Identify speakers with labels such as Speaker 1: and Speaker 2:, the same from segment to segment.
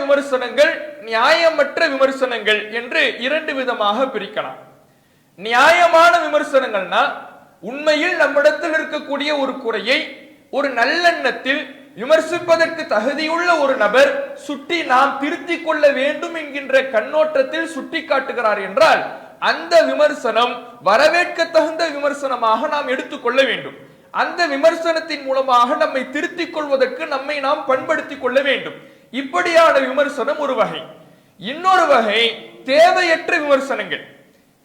Speaker 1: விமர்சனங்கள், நியாயமற்ற விமர்சனங்கள் என்று இரண்டு விதமாக பிரிக்கலாம். நியாயமான விமர்சனங்கள்னா உண்மையில் நம்மிடத்தில் இருக்கக்கூடிய ஒரு குறையை ஒரு நல்லெண்ணத்தில் விமர்சிப்பதற்கு தகுதியுள்ள ஒரு நபர் சுட்டி நாம் திருத்திக் கொள்ள வேண்டும் என்கின்ற கண்ணோட்டத்தில் சுட்டி காட்டுகிறார் என்றால் அந்த விமர்சனம் வரவேற்க தகுந்த விமர்சனமாக நாம் எடுத்துக்கொள்ள வேண்டும். அந்த விமர்சனத்தின் மூலமாக நம்மை திருத்திக் கொள்வதற்கு நம்மை நாம் பண்படுத்திக் கொள்ள வேண்டும். இப்படியான விமர்சனம் ஒரு வகை. இன்னொரு வகை தேவையற்ற விமர்சனங்கள்.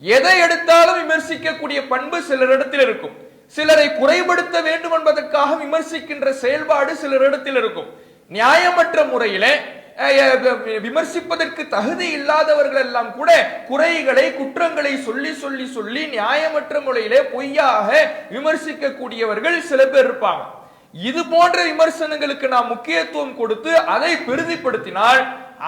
Speaker 1: எதை எடுத்தாலும் விமர்சிக்கக்கூடிய பண்பு சிலரிடத்தில் இருக்கும். சிலரை குறைபடுத்த வேண்டும் என்பதற்காக விமர்சிக்கின்ற செயல்பாடு சிலரிடத்தில் இருக்கும். நியாயமற்ற முறையில விமர்சிப்பதற்கு தகுதி இல்லாதவர்கள் எல்லாம் கூட குறைகளை, குற்றங்களை சொல்லி சொல்லி சொல்லி நியாயமற்ற முறையிலே பொய்யாக விமர்சிக்கக்கூடியவர்கள் சில பேர் இருப்பாங்க. இது போன்ற விமர்சனங்களுக்கு நாம் முக்கியத்துவம் கொடுத்து அதை பெரிதிப்படுத்தினால்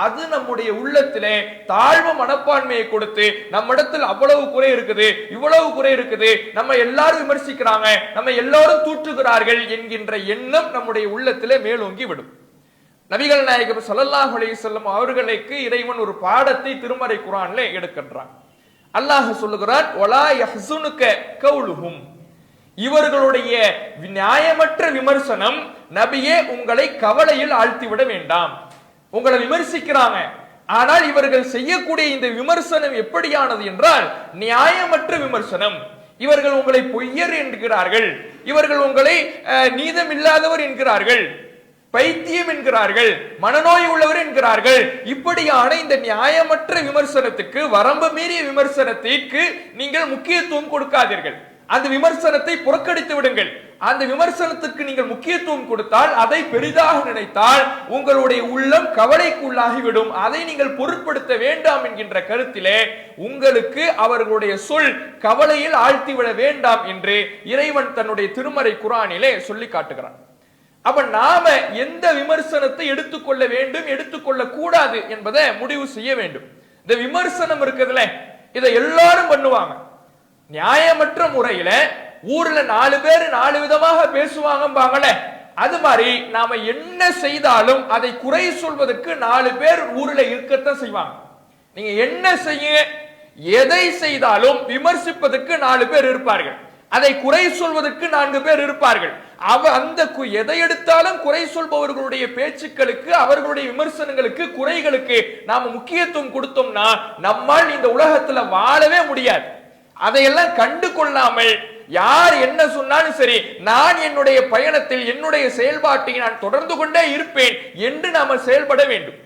Speaker 1: அது நம்முடைய உள்ளத்திலே தாழ்வு மனப்பான்மையை கொடுத்து நம்மிடத்தில் அவ்வளவு குறை இருக்குது, இவ்வளவு குறை இருக்குது, நம்ம எல்லாரும் விமர்சிக்கிறாங்க, நம்ம எல்லாரும் தூற்றுகிறார்கள் என்கின்ற எண்ணம் நம்முடைய உள்ளத்திலே மேலோங்கி விடும். நபிகள் நாயகம் ஸல்லல்லாஹு அலைஹி வஸல்லம் அவர்களுக்கு இறைவன் ஒரு பாடத்தை திருமறை குர்ஆனிலே எடுக்கின்றான். அல்லாஹ் சொல்லுகிறான், வலா யஹ்ஸுனுக கௌலுஹும், இவர்களுடைய நியாயமற்ற விமர்சனம் நபியே உங்களை கவலையில் ஆழ்த்திவிட வேண்டாம். உங்களை விமர்சிக்கிறாங்க, ஆனால் இவர்கள் செய்யக்கூடிய இந்த விமர்சனம் எப்படியானது என்றால் நியாயமற்ற விமர்சனம். இவர்கள் உங்களை பொய்யர் என்கிறார்கள், இவர்கள் உங்களை நீதமில்லாதவர் என்கிறார்கள், பைத்தியம் என்கிறார்கள், மனநோய் உள்ளவர் என்கிறார்கள். இப்படியான இந்த நியாயமற்ற விமர்சனத்துக்கு, வரம்பு மீறிய விமர்சனத்திற்கு நீங்கள் முக்கியத்துவம் கொடுக்காதீர்கள். அந்த விமர்சனத்தை புறக்கணித்து விடுங்கள். அந்த விமர்சனத்துக்கு நீங்கள் முக்கியத்துவம் கொடுத்தால், அதை பெரிதாக நினைத்தால் உங்களுடைய உள்ளம் கவலைக்குள்ளாகிவிடும். அதை நீங்கள் பொருட்படுத்த வேண்டாம் என்கின்ற கருத்திலே உங்களுக்கு அவர்களுடைய சொல் கவலையில் ஆழ்த்திவிட வேண்டாம் என்று இறைவன் தன்னுடைய திருமறை குர்ஆனிலே சொல்லி காட்டுகிறான். அப்ப நாம எந்த விமர்சனத்தை எடுத்துக்கொள்ள வேண்டும், எடுத்துக்கொள்ள கூடாது என்பதை முடிவு செய்ய வேண்டும். இந்த விமர்சனம் இருக்குதுல, இதை எல்லாரும் பண்ணுவாங்க. நியாயமற்ற முறையில ஊர்ல 4 பேர் 4 விதமாக பேசுவாங்க. அது மாதிரி நாம என்ன செய்தாலும் அதை குறை சொல்வதற்கு 4 பேர் ஊர்ல இருக்கத்தான் செய்வாங்க. நீங்க என்ன செய்ய, எதை செய்தாலும் விமர்சிப்பதற்கு 4 பேர் இருப்பார்கள். அதை குறை சொல்வதற்கு 4 பேர் இருப்பார்கள். அந்த எதை எடுத்தாலும் குறை சொல்பவர்களுடைய பேச்சுக்களுக்கு, அவர்களுடைய விமர்சனங்களுக்கு, குறைகளுக்கு நாம முக்கியத்துவம் கொடுத்தோம்னா நம்மால் இந்த உலகத்துல வாழவே முடியாது. அதையெல்லாம் கண்டு கொள்ளாமல் யார் என்ன சொன்னாலும் சரி, நான் என்னுடைய பயணத்தில் என்னுடைய செயல்பாட்டை நான் தொடர்ந்து கொண்டே இருப்பேன் என்று நாம செயல்பட வேண்டும்.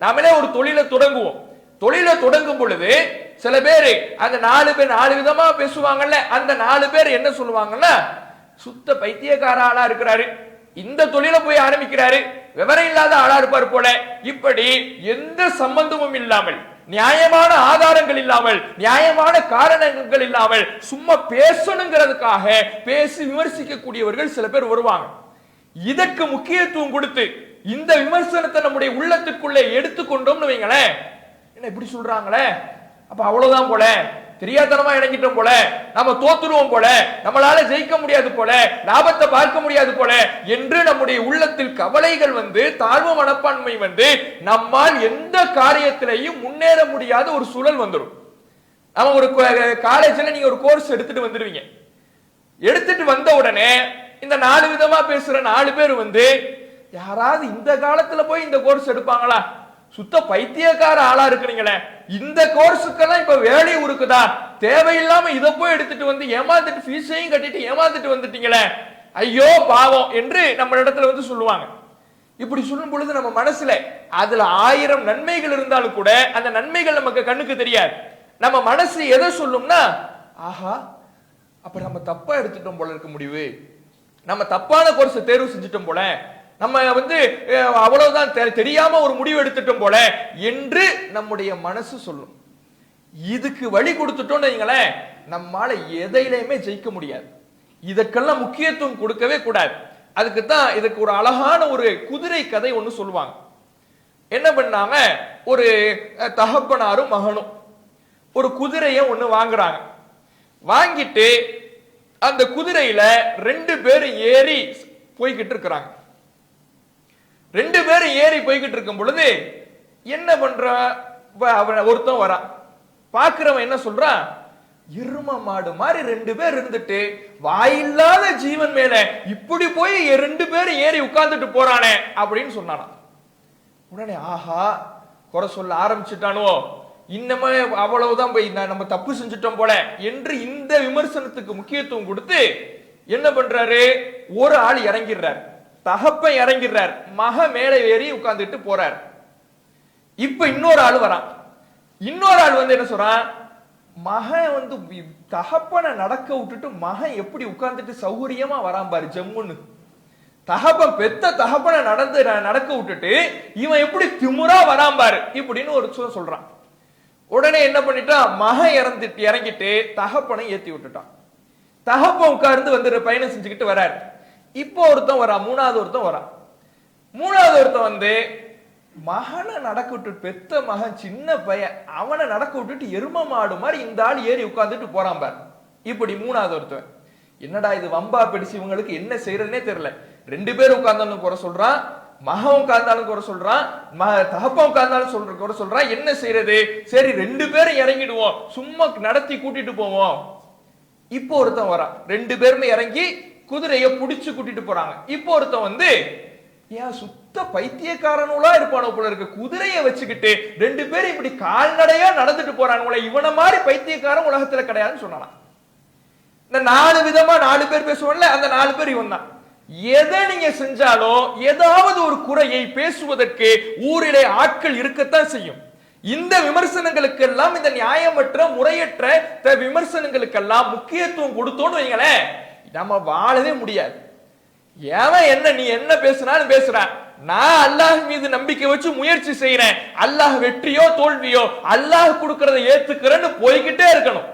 Speaker 1: நாமளே ஒரு தொழிலை தொடங்குவோம். தொழிலை தொடங்கும் பொழுது சில பேர் அந்த 4 பேர் 4 விதமா பேசுவாங்கல்ல, அந்த 4 பேர் என்ன சொல்லுவாங்கன்னா, சுத்த பைத்தியக்கார ஆளா இருக்கிறாரு, இந்த தொழிலை போய் ஆரம்பிக்கிறாரு, விவரம் இல்லாத ஆளா இருப்பார் போல. இப்படி எந்த சம்பந்தமும் இல்லாமல், நியாயமான ஆதாரங்கள் இல்லாமல், நியாயமான காரணங்கள் இல்லாமல் சும்மா பேசணுங்கிறதுக்காக பேசி விமர்சிக்கக்கூடியவர்கள் சில பேர் வருவாங்க. இதற்கு முக்கியத்துவம் கொடுத்து இந்த விமர்சனத்தை நம்முடைய உள்ளத்துக்குள்ளே எடுத்துக்கொண்டோம்னு வைங்களேன், என்ன இப்படி சொல்றாங்களே, அப்ப அவ்வளவுதான் போல, தெரியாதனமா இறங்கிட்டோம் போல, நம்ம தோத்துருவோம் போல, நம்மளால ஜெயிக்க முடியாது போல, லாபத்தை பார்க்க முடியாது போல என்று நம்முடைய உள்ளத்தில் கவலைகள் வந்து, தாழ்வு மனப்பான்மை வந்து, நம்மால் எந்த காரியத்திலையும் முன்னேற முடியாத ஒரு சூழல் வந்துடும். நம்ம ஒரு காலேஜ்ல நீங்க ஒரு கோர்ஸ் எடுத்துட்டு வந்துடுவீங்க. எடுத்துட்டு வந்த உடனே இந்த 4 விதமா பேசுற 4 பேர் வந்து, யாராவது இந்த காலத்துல போய் இந்த கோர்ஸ் எடுப்பாங்களா, சுத்த பைத்தியக்கார ஆளா இருக்கிறீங்களே, இந்த கோர்ஸுக்கெல்லாம் இப்ப வேலை இருக்குதா, தேவையில்லாம இதை போய் எடுத்துட்டு வந்து ஏமாந்துட்டு ஃபீஸையும் கட்டிட்டு ஏமாந்துட்டு வந்துட்டீங்களே, ஐயோ பாவம் என்று நம்ம இடத்துல வந்து சொல்லுவாங்க. இப்படி சொல்லும் பொழுது நம்ம மனசுல அதுல 1000 நன்மைகள் இருந்தாலும் கூட அந்த நன்மைகள் நமக்கு கண்ணுக்கு தெரியாது. நம்ம மனசு எதை சொல்லும்னா, ஆஹா அப்ப நம்ம தப்பா எடுத்துட்டோம் போல இருக்க முடிவு, நம்ம தப்பான கோர்ஸ் தேர்வு செஞ்சுட்டோம் போல, நம்ம வந்து அவ்வளவுதான் தெரியாம ஒரு முடிவு எடுத்துட்டோம் போல என்று நம்முடைய மனசு சொல்லும். இதுக்கு வழி கொடுத்துட்டோம்னு வைங்களேன், நம்மால எதையிலுமே ஜெயிக்க முடியாது. இதற்கெல்லாம் முக்கியத்துவம் கொடுக்கவே கூடாது. அதுக்கு தான் இதுக்கு ஒரு அழகான ஒரு குதிரை கதை ஒண்ணு சொல்லுவாங்க. என்ன பண்ணாங்க, ஒரு தகப்பனாரும் மகனும் ஒரு குதிரையை ஒண்ணு வாங்குறாங்க. வாங்கிட்டு அந்த குதிரையில 2 பேரும் ஏறி போய்கிட்டு இருக்கிறாங்க. 2 பேரும் ஏறி போய்கிட்டு இருக்கும் பொழுது என்ன பண்ற, அவன் ஒருத்தன் வரான், பாக்குறவன் என்ன சொல்றான், எரும மாடு மாதிரி 2 பேர் இருந்துட்டு வாயில்லாத ஜீவன் மேல இப்படி போய் 2 பேரும் ஏறி உட்கார்ந்துட்டு போறானே அப்படின்னு சொன்னானா. உடனே ஆஹா குறை சொல்ல ஆரம்பிச்சுட்டானோ, இன்னமே அவ்வளவுதான் போய் நம்ம தப்பு செஞ்சுட்டோம் போல என்று இந்த விமர்சனத்துக்கு முக்கியத்துவம் கொடுத்து என்ன பண்றாரு, ஒரு ஆள் இறங்கிடுறார், தகப்பன் இறங்கிடுறார், மக மேலே ஏறி உட்கார்ந்துட்டு போறார். இப்ப இன்னொரு ஆள் வரான், இன்னொரு ஆள் வந்து என்ன சொல்றான், மகன் வந்து தகப்பனை நடக்க விட்டுட்டு மகன் எப்படி உட்கார்ந்துட்டு சௌகரியமா வரான் பாரு ஜம்முன்னு, தகப்பன் பெத்த தகப்பனை நடக்க விட்டுட்டு இவன் எப்படி திமுறா வரான் பாரு இப்படின்னு ஒரு சொல்றான். உடனே என்ன பண்ணிட்டான், மகன் இறங்கிட்டு தகப்பனை ஏத்தி விட்டுட்டான். தகப்பன் உட்கார்ந்து வந்து பயணம் செஞ்சுக்கிட்டு வராரு. இப்போ ஒருத்தன் வரான், மூணாவது ஒருத்தன் வரான். மூணாவது ஒருத்தன் வந்து மகனை நடக்க விட்டு, பெத்த மகன் சின்ன பையன், அவனை நடக்க விட்டுட்டு எரும மாடு மாதிரி இந்த ஆள் ஏறி உட்கார்ந்துட்டு போறான் பார். இப்படி மூணாவது ஒருத்தன், என்னடா இது வம்பா பிடிச்சு, இவங்களுக்கு என்ன செய்யறதுனே தெரியல. 2 பேர் உட்கார்ந்தாலும் குறை சொல்றான், மகன் உட்கார்ந்தாலும் குறை சொல்றான், தகப்பன் உட்கார்ந்தாலும் குறை சொல்றான். என்ன செய்யறது, சரி 2 பேரும் இறங்கிடுவோம், சும்மா நடத்தி கூட்டிட்டு போவோம். இப்போ ஒருத்தன் வரான், 2 பேருமே இறங்கி குதிரைய புடிச்சு கூட்டிட்டு போறாங்க. இப்போ ஒருத்தன் வந்து ஏன் சுத்த பைத்தியக்காரனுலா இருப்பானோ போல இருக்கு, குதிரைய வச்சுக்கிட்டு 2 பேரும் இப்படி கால்நடையா நடந்துட்டு போறானுங்களே, இவனை மாதிரி பைத்தியக்காரன் உலகத்துல கிடையாதுன்னு சொன்னானா. இந்த 4 விதமா 4 பேர் பேசுவான்ல, அந்த 4 பேர் இவன் தான். எதை நீங்க செஞ்சாலும் ஏதாவது ஒரு குறையை பேசுவதற்கு ஊரிலே ஆட்கள் இருக்கத்தான் செய்யும். இந்த விமர்சனங்களுக்கெல்லாம், இந்த நியாயமற்ற முறையற்ற விமர்சனங்களுக்கெல்லாம் முக்கியத்துவம் கொடுத்தோன்னு வைங்களேன், நம்ம வாழவே முடியாது. ஏவன் என்ன நீ என்ன பேசுறான்னு பேசுறான், நான் அல்லாஹ் மீது நம்பிக்கை வச்சு முயற்சி செய்யறேன், அல்லாஹ் வெற்றியோ தோல்வியோ அல்லாஹ் கொடுக்கறதை ஏத்துக்கிறேன்னு போய்கிட்டே இருக்கணும்.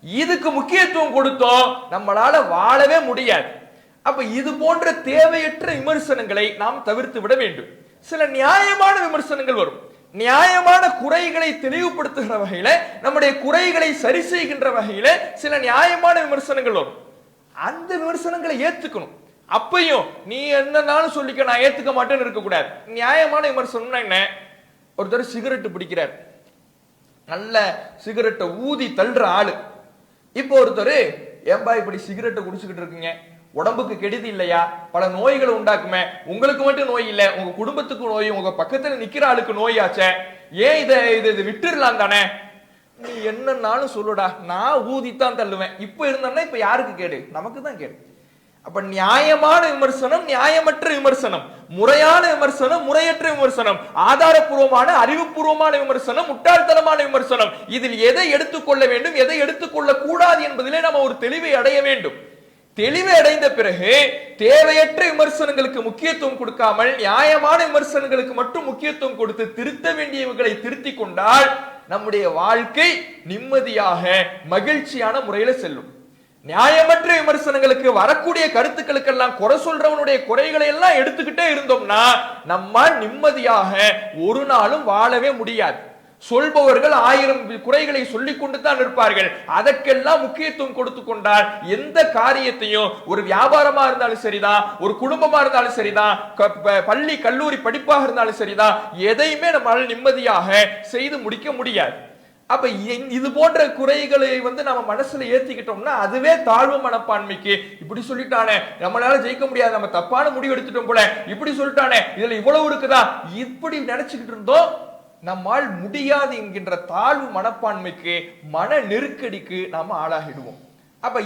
Speaker 1: இதுக்கு முக்கியத்துவம் கொடுத்தோம் நம்மளால வாழவே முடியாது. அப்ப இது போன்ற தேவையற்ற விமர்சனங்களை நாம் தவிர்த்து விட வேண்டும். சில நியாயமான விமர்சனங்கள் வரும், நியாயமான குறைகளை தெளிவுபடுத்துகிற வகையில, நம்முடைய குறைகளை சரி செய்கின்ற வகையில சில நியாயமான விமர்சனங்கள் வரும். அந்த விமர்சனங்களை ஏத்துக்கணும். அப்பையும் நீ என்னன்னாலும் சொல்லிக்க, நான் ஏத்துக்க மாட்டேன்னு இருக்க கூடாது. நியாயமான விமர்சனம்னா என்ன, ஒருத்தர் சிகரெட் பிடிக்கிறார், நல்ல சிகரெட்டை ஊதி தள்ளுற ஆளு. இப்போ ஒருத்தர், ஏன்பா இப்படி சிகரெட்டை குடிச்சுக்கிட்டு இருக்கீங்க, உடம்புக்கு கெடுதி இல்லையா, பல நோய்களை உண்டாக்குமே, உங்களுக்கு மட்டும் நோய் இல்ல, உங்க குடும்பத்துக்கு நோய், உங்க பக்கத்துல நிக்கிற ஆளுக்கு நோயாச்சே, ஏன் இதை விட்டுடலாம் தானே. நீ என்னன்னாலும் சொல்லுடா, நான் ஊதித்தான் தள்ளுவேன். இப்ப இருந்தோம்னா இப்ப யாருக்கு கேடு, நமக்கு தான் கேடு. அப்ப நியாயமான விமர்சனம், நியாயமற்ற விமர்சனம், முறையான விமர்சனம், முறையற்ற விமர்சனம், ஆதாரப்பூர்வமான அறிவுபூர்வமான விமர்சனம், முட்டாள்தனமான விமர்சனம், இதில் எதை எடுத்துக்கொள்ள வேண்டும், எதை எடுத்துக்கொள்ள கூடாது என்பதிலே நம்ம ஒரு தெளிவை அடைய வேண்டும். தெளிவை அடைந்த பிறகு தேவையற்ற விமர்சனங்களுக்கு முக்கியத்துவம் கொடுக்காமல் நியாயமான விமர்சனங்களுக்கு மட்டும் முக்கியத்துவம் கொடுத்து திருத்த வேண்டியவர்களை திருத்தி கொண்டால் நம்முடைய வாழ்க்கை நிம்மதியாக மகிழ்ச்சியான முறையில செல்லும். நியாயமற்ற விமர்சனங்களுக்கு வரக்கூடிய கருத்துக்களுக்கெல்லாம் குறை சொல்றவனுடைய குறைகளை எல்லாம் எடுத்துக்கிட்டே இருந்தோம்னா நம்மால் நிம்மதியாக ஒரு நாளும் வாழவே முடியாது. சொல்பவர்கள் 1000 குறைகளை சொல்லிக் கொண்டு தான் இருப்பார்கள். அதற்கெல்லாம் முக்கியத்துவம் கொடுத்து கொண்டால் எந்த காரியத்தையும், ஒரு வியாபாரமா இருந்தாலும் சரிதான், ஒரு குடும்பமா இருந்தாலும் சரிதான், பள்ளி கல்லூரி படிப்பாக இருந்தாலும் சரிதான், எதையுமே நம்மளால நிம்மதியாக செய்து முடிக்க முடியாது. அப்ப இது போன்ற குறைகளை வந்து நம்ம மனசுல ஏத்திக்கிட்டோம்னா அதுவே தாழ்வு மனப்பான்மைக்கு, இப்படி சொல்லிட்டானே நம்மளால ஜெயிக்க முடியாது, நம்ம தப்பான முடிவு எடுத்துட்டோம் போல, இப்படி சொல்லிட்டானே இதுல இவ்வளவு இருக்குதா, இப்படி நினைச்சுக்கிட்டு இருந்தோம் நம்மால் முடியாது என்கின்ற தாழ்வு மனப்பான்மைக்கு, மன நெருக்கடிக்கு நாம ஆளாகிடுவோம். அப்ப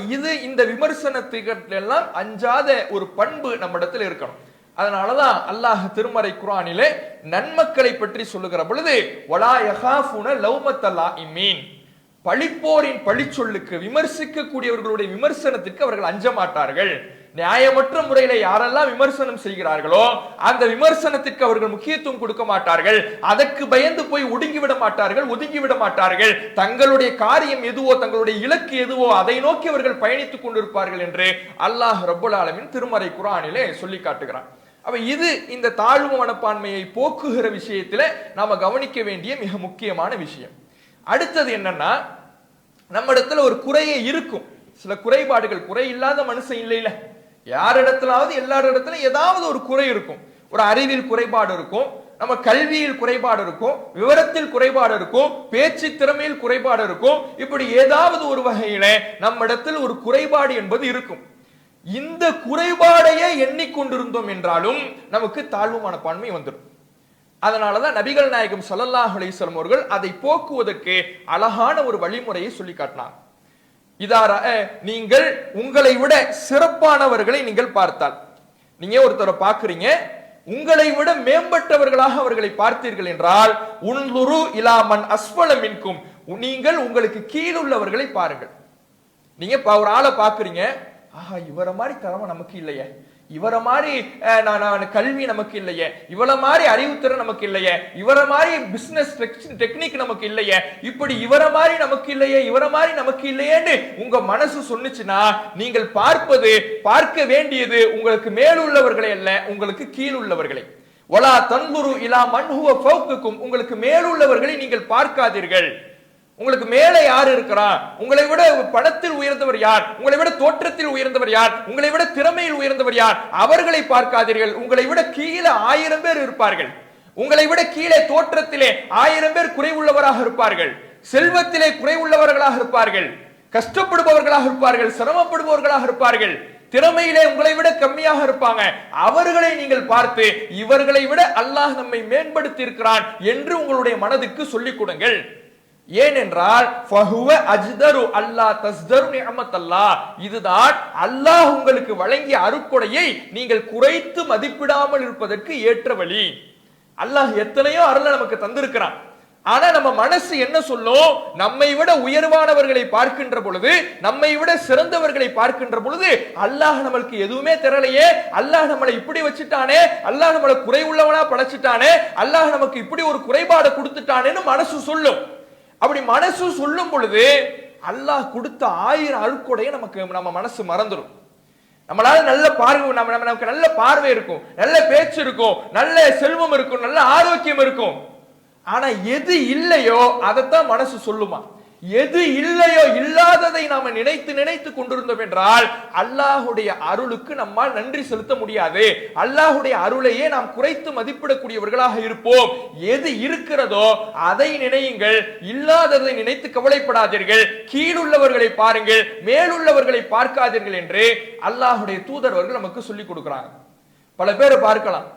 Speaker 1: இந்த விமர்சனத்துக்கு எல்லாம் அஞ்சாத ஒரு பண்பு நம்ம இடத்துல இருக்கணும். அதனாலதான் அல்லாஹ் திருமறை குர்ஆனிலே நன்மக்களை பற்றி சொல்லுகிற பொழுது வலா யகாஃபுன லௌமத்த லாயிமீன், பழிப்போரின் பழிச்சொல்லுக்கு, விமர்சிக்க கூடியவர்களுடைய விமர்சனத்துக்கு அவர்கள் அஞ்ச மாட்டார்கள். நியாயமற்ற முறையில யாரெல்லாம் விமர்சனம் செய்கிறார்களோ அந்த விமர்சனத்திற்கு அவர்கள் முக்கியத்துவம் கொடுக்க மாட்டார்கள். அதற்கு பயந்து போய் ஒடுங்கிவிட மாட்டார்கள், ஒதுங்கிவிட மாட்டார்கள். தங்களுடைய காரியம் எதுவோ, தங்களுடைய இலக்கு எதுவோ அதை நோக்கி அவர்கள் பயணித்துக் கொண்டிருப்பார்கள் என்று அல்லாஹ் ரப்பல் ஆலமீன் திருமறை குர்ஆனிலே சொல்லி காட்டுகிறான். அப்ப இந்த தாழ்வு மனப்பான்மையை போக்குகிற விஷயத்துல நாம கவனிக்க வேண்டிய மிக முக்கியமான விஷயம். அடுத்தது என்னன்னா, நம்ம இடத்துல ஒரு குறையே இருக்கும், சில குறைபாடுகள். குறை இல்லாத மனுஷன் இல்ல, யாரிடத்திலாவது எல்லாரிடத்துல ஏதாவது ஒரு குறை இருக்கும். ஒரு அறிவில் குறைபாடு இருக்கும், நம்ம கல்வியில் குறைபாடு இருக்கும், விவரத்தில் குறைபாடு இருக்கும், பேச்சு திறமையில் குறைபாடு இருக்கும். இப்படி ஏதாவது ஒரு வகையில நம்மிடத்தில் ஒரு குறைபாடு என்பது இருக்கும். இந்த குறைபாடையே எண்ணிக்கொண்டிருந்தோம் என்றாலும் நமக்கு தாழ்வு மனப்பான்மை வந்துடும். அதனாலதான் நபிகள் நாயகம் ஸல்லல்லாஹு அலைஹி வஸல்லம் அவர்கள் அதை போக்குவதற்கு அழகான ஒரு வழிமுறையை சொல்லி காட்டினார். இதார நீங்கள் உங்களை விட சிறப்பானவர்களை நீங்கள் பார்த்தால், நீங்க ஒருத்தரை பார்க்கிறீங்க, உங்களை விட மேம்பட்டவர்களாக அவர்களை பார்த்தீர்கள் என்றால், உன்லுரு இலா மன் அஸ்ஃபல மின்கும், நீங்கள் உங்களுக்கு கீழுள்ளவர்களை பாருங்கள். நீங்க ஒரு ஆளை பார்க்கிறீங்க, ஆஹா இவரை மாதிரி திறமை நமக்கு இல்லையே, இவரை மாதிரி கல்வி நமக்கு இல்லையே, இவரை மாதிரி அறிவுத்திறன் நமக்கு இல்லையே, இவரை மாதிரி பிசினஸ் டெக்னிக் நமக்கு இல்லையே, இப்படி இவரை மாதிரி நமக்கு இல்லையே, இவரை மாதிரி நமக்கு இல்லையேன்னு உங்க மனசு சொன்னுச்சுன்னா, நீங்கள் பார்க்க வேண்டியது உங்களுக்கு மேலுள்ளவர்களை அல்ல, உங்களுக்கு கீழுள்ளவர்களை. வலா தன்துரு இலா மன் ஹுவ ஃபௌகுக்கும், உங்களுக்கு மேலுள்ளவர்களை நீங்கள் பார்க்காதீர்கள். உங்களுக்கு மேலே யார் இருக்கிறார், உங்களை விட பணத்தில் உயர்ந்தவர் யார், உங்களை விட தோற்றத்தில் உயர்ந்தவர் யார், உங்களை விட திறமையில் உயர்ந்தவர் யார், அவர்களை பார்க்காதீர்கள். உங்களை விட கீழே 1000 பேர் இருப்பார்கள், உங்களை விட கீழே தோற்றத்திலே 1000 பேர் குறைவுள்ளவராக இருப்பார்கள், செல்வத்திலே குறைவுள்ளவர்களாக இருப்பார்கள், கஷ்டப்படுபவர்களாக இருப்பார்கள், சிரமப்படுபவர்களாக இருப்பார்கள், திறமையிலே உங்களை விட கம்மியாக இருப்பாங்க. அவர்களை நீங்கள் பார்த்து இவர்களை விட அல்லாஹ் நம்மை மேம்படுத்தி இருக்கிறான் என்று உங்களுடைய மனதுக்கு சொல்லிக் கொடுங்கள். ஏனென்றால் இதுதான் அல்லாஹ் உங்களுக்கு வழங்கிய அருட்கொடையை நீங்கள் குறைத்து மதிப்பிடாமல் இருப்பதற்கு ஏற்ற வழி. அல்லாஹ் எத்தனையோ அருளை நமக்கு தந்திருக்கிறான். ஆனா நம்ம மனசு என்ன சொல்லும், நம்மை விட உயர்வானவர்களை பார்க்கின்ற பொழுது, நம்மை விட சிறந்தவர்களை பார்க்கின்ற பொழுது, அல்லாஹ் நம்மளுக்கு எதுவுமே தரலையே, அல்லாஹ் நம்மளை இப்படி வச்சுட்டானே, அல்லாஹ் நம்மளை குறை உள்ளவனா படைச்சிட்டானே, அல்லாஹ் நமக்கு இப்படி ஒரு குறைபாடு கொடுத்துட்டானேன்னு மனசு சொல்லும். அப்படி மனசு சொல்லும் பொழுது அல்லாஹ் கொடுத்த 1000 அருட்கொடையை நம்ம மனசு மறந்துடும். நம்மளால நல்ல பார்வை, நமக்கு நல்ல பார்வை இருக்கும், நல்ல பேச்சு இருக்கும், நல்ல செல்வம் இருக்கும், நல்ல ஆரோக்கியம் இருக்கும். ஆனா எது இல்லையோ அதைத்தான் மனசு சொல்லுமா. எது இல்லையோ, இல்லாததை நாம நினைத்து நினைத்து கொண்டிருந்தோம் என்றால் அல்லாஹுடைய அருளுக்கு நம்மால் நன்றி செலுத்த முடியாது. அல்லாஹுடைய அருளையே நாம் குறைத்து மதிப்பிடக்கூடியவர்களாக இருப்போம். எது இருக்கிறதோ அதை நினையுங்கள், இல்லாததை நினைத்து கவலைப்படாதீர்கள், கீழுள்ளவர்களை பாருங்கள், மேலுள்ளவர்களை பார்க்காதீர்கள் என்று அல்லாஹுடைய தூதரவர்கள் நமக்கு சொல்லிக் கொடுக்கிறாங்க. பல பேரை பார்க்கலாம்,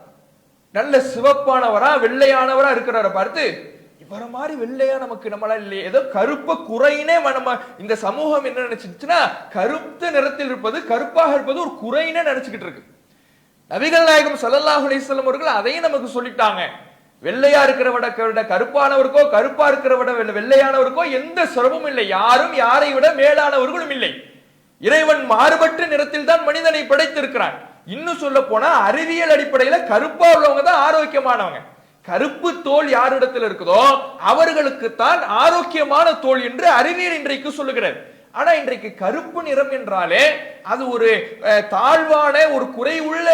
Speaker 1: நல்ல சிவப்பானவரா வெள்ளையானவரா இருக்கிறவரை பார்த்து, இவரை மாதிரி வெள்ளையா நமக்கு நம்மளால இல்லையே, ஏதோ கருப்ப குறையினே நம்ம இந்த சமூகம் என்ன நினைச்சிருச்சுன்னா, கருத்த நிறத்தில் இருப்பது, கருப்பாக இருப்பது ஒரு குறையினே நினைச்சுக்கிட்டு இருக்கு. நபிகள் நாயகம் ஸல்லல்லாஹு அலைஹி வஸல்லம் அவர்கள் அதையும் நமக்கு சொல்லிட்டாங்க. வெள்ளையா இருக்கிறவட கருப்பானவருக்கோ, கருப்பா இருக்கிறவட வெள்ளையானவருக்கோ எந்த சிரமமும் இல்லை, யாரும் யாரை விட மேலானவர்களும் இல்லை. இறைவன் மாறுபட்ட நிறத்தில் தான் மனிதனை படைத்திருக்கிறான். இன்னும் சொல்ல போனா அறிவியல் அடிப்படையில கருப்பா உள்ளவங்க தான் ஆரோக்கியமானவங்க. கருப்பு தோல் யாரிடத்தில் இருக்குதோ அவர்களுக்கு தான் ஆரோக்கியமான தோல் என்று அறிவியல் இன்றைக்கு சொல்லுகிறது. ஆனா இன்றைக்கு கருப்பு நிறம் என்றாலே அது ஒரு தாழ்வான, ஒரு குறைவுள்ள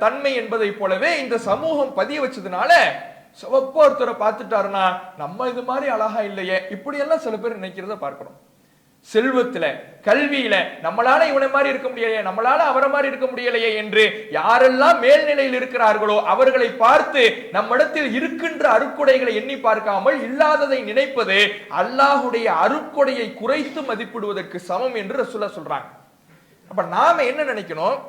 Speaker 1: தன்மை என்பதை போலவே இந்த சமூகம் பதிய வச்சதுனால சிவப்பா ஒருத்தரை பார்த்துட்டாருன்னா நம்ம இது மாதிரி அழகா இல்லையே, இப்படி எல்லாம் சில பேர் நினைக்கிறத பார்க்கிறோம். செல்வத்துல, கல்வியில நம்மளால இவனை மாதிரி இருக்க முடியலையே, நம்மளால அவரை மாதிரி இருக்க முடியலையே என்று யாரெல்லாம் மேல்நிலையில் இருக்கிறார்களோ அவர்களை பார்த்து நம்மிடத்தில் இருக்கின்ற அருட்கொடைகளை எண்ணி பார்க்காமல் இல்லாததை நினைப்பது அல்லாஹுடைய அருட்கொடையை குறைத்து மதிப்பிடுவதற்கு சமம் என்று ரசூலுல்லாஹ் சொல்றாங்க. அப்ப நாம என்ன நினைக்கணும்,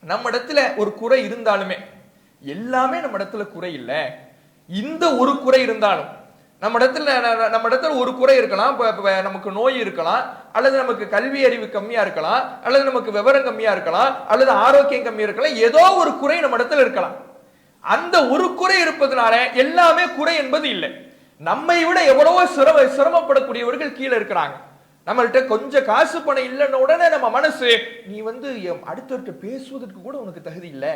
Speaker 1: நம்ம இடத்துல ஒரு குறை இருந்தாலுமே, எல்லாமே நம்ம இடத்துல குறை இல்லை, இந்த ஒரு குறை இருந்தாலும் நம்ம இடத்துல ஒரு குறை இருக்கலாம், நமக்கு நோய் இருக்கலாம், அல்லது நமக்கு கல்வி அறிவு கம்மியா இருக்கலாம், அல்லது நமக்கு விவரம் கம்மியா இருக்கலாம், அல்லது ஆரோக்கியம் கம்மியா இருக்கலாம், ஏதோ ஒரு குறை நம்ம இடத்துல இருக்கலாம். அந்த ஒரு குறை இருப்பதனால எல்லாமே குறை என்பது இல்லை. நம்மை விட எவ்வளவோ சிரமப்படக்கூடியவர்கள் கீழே இருக்கிறாங்க. நம்மள்கிட்ட கொஞ்சம் காசு பணம் இல்லைன்னு உடனே நம்ம மனசு, நீ அடுத்தவர்கிட்ட பேசுவதற்கு கூட உனக்கு தகுதி இல்லை,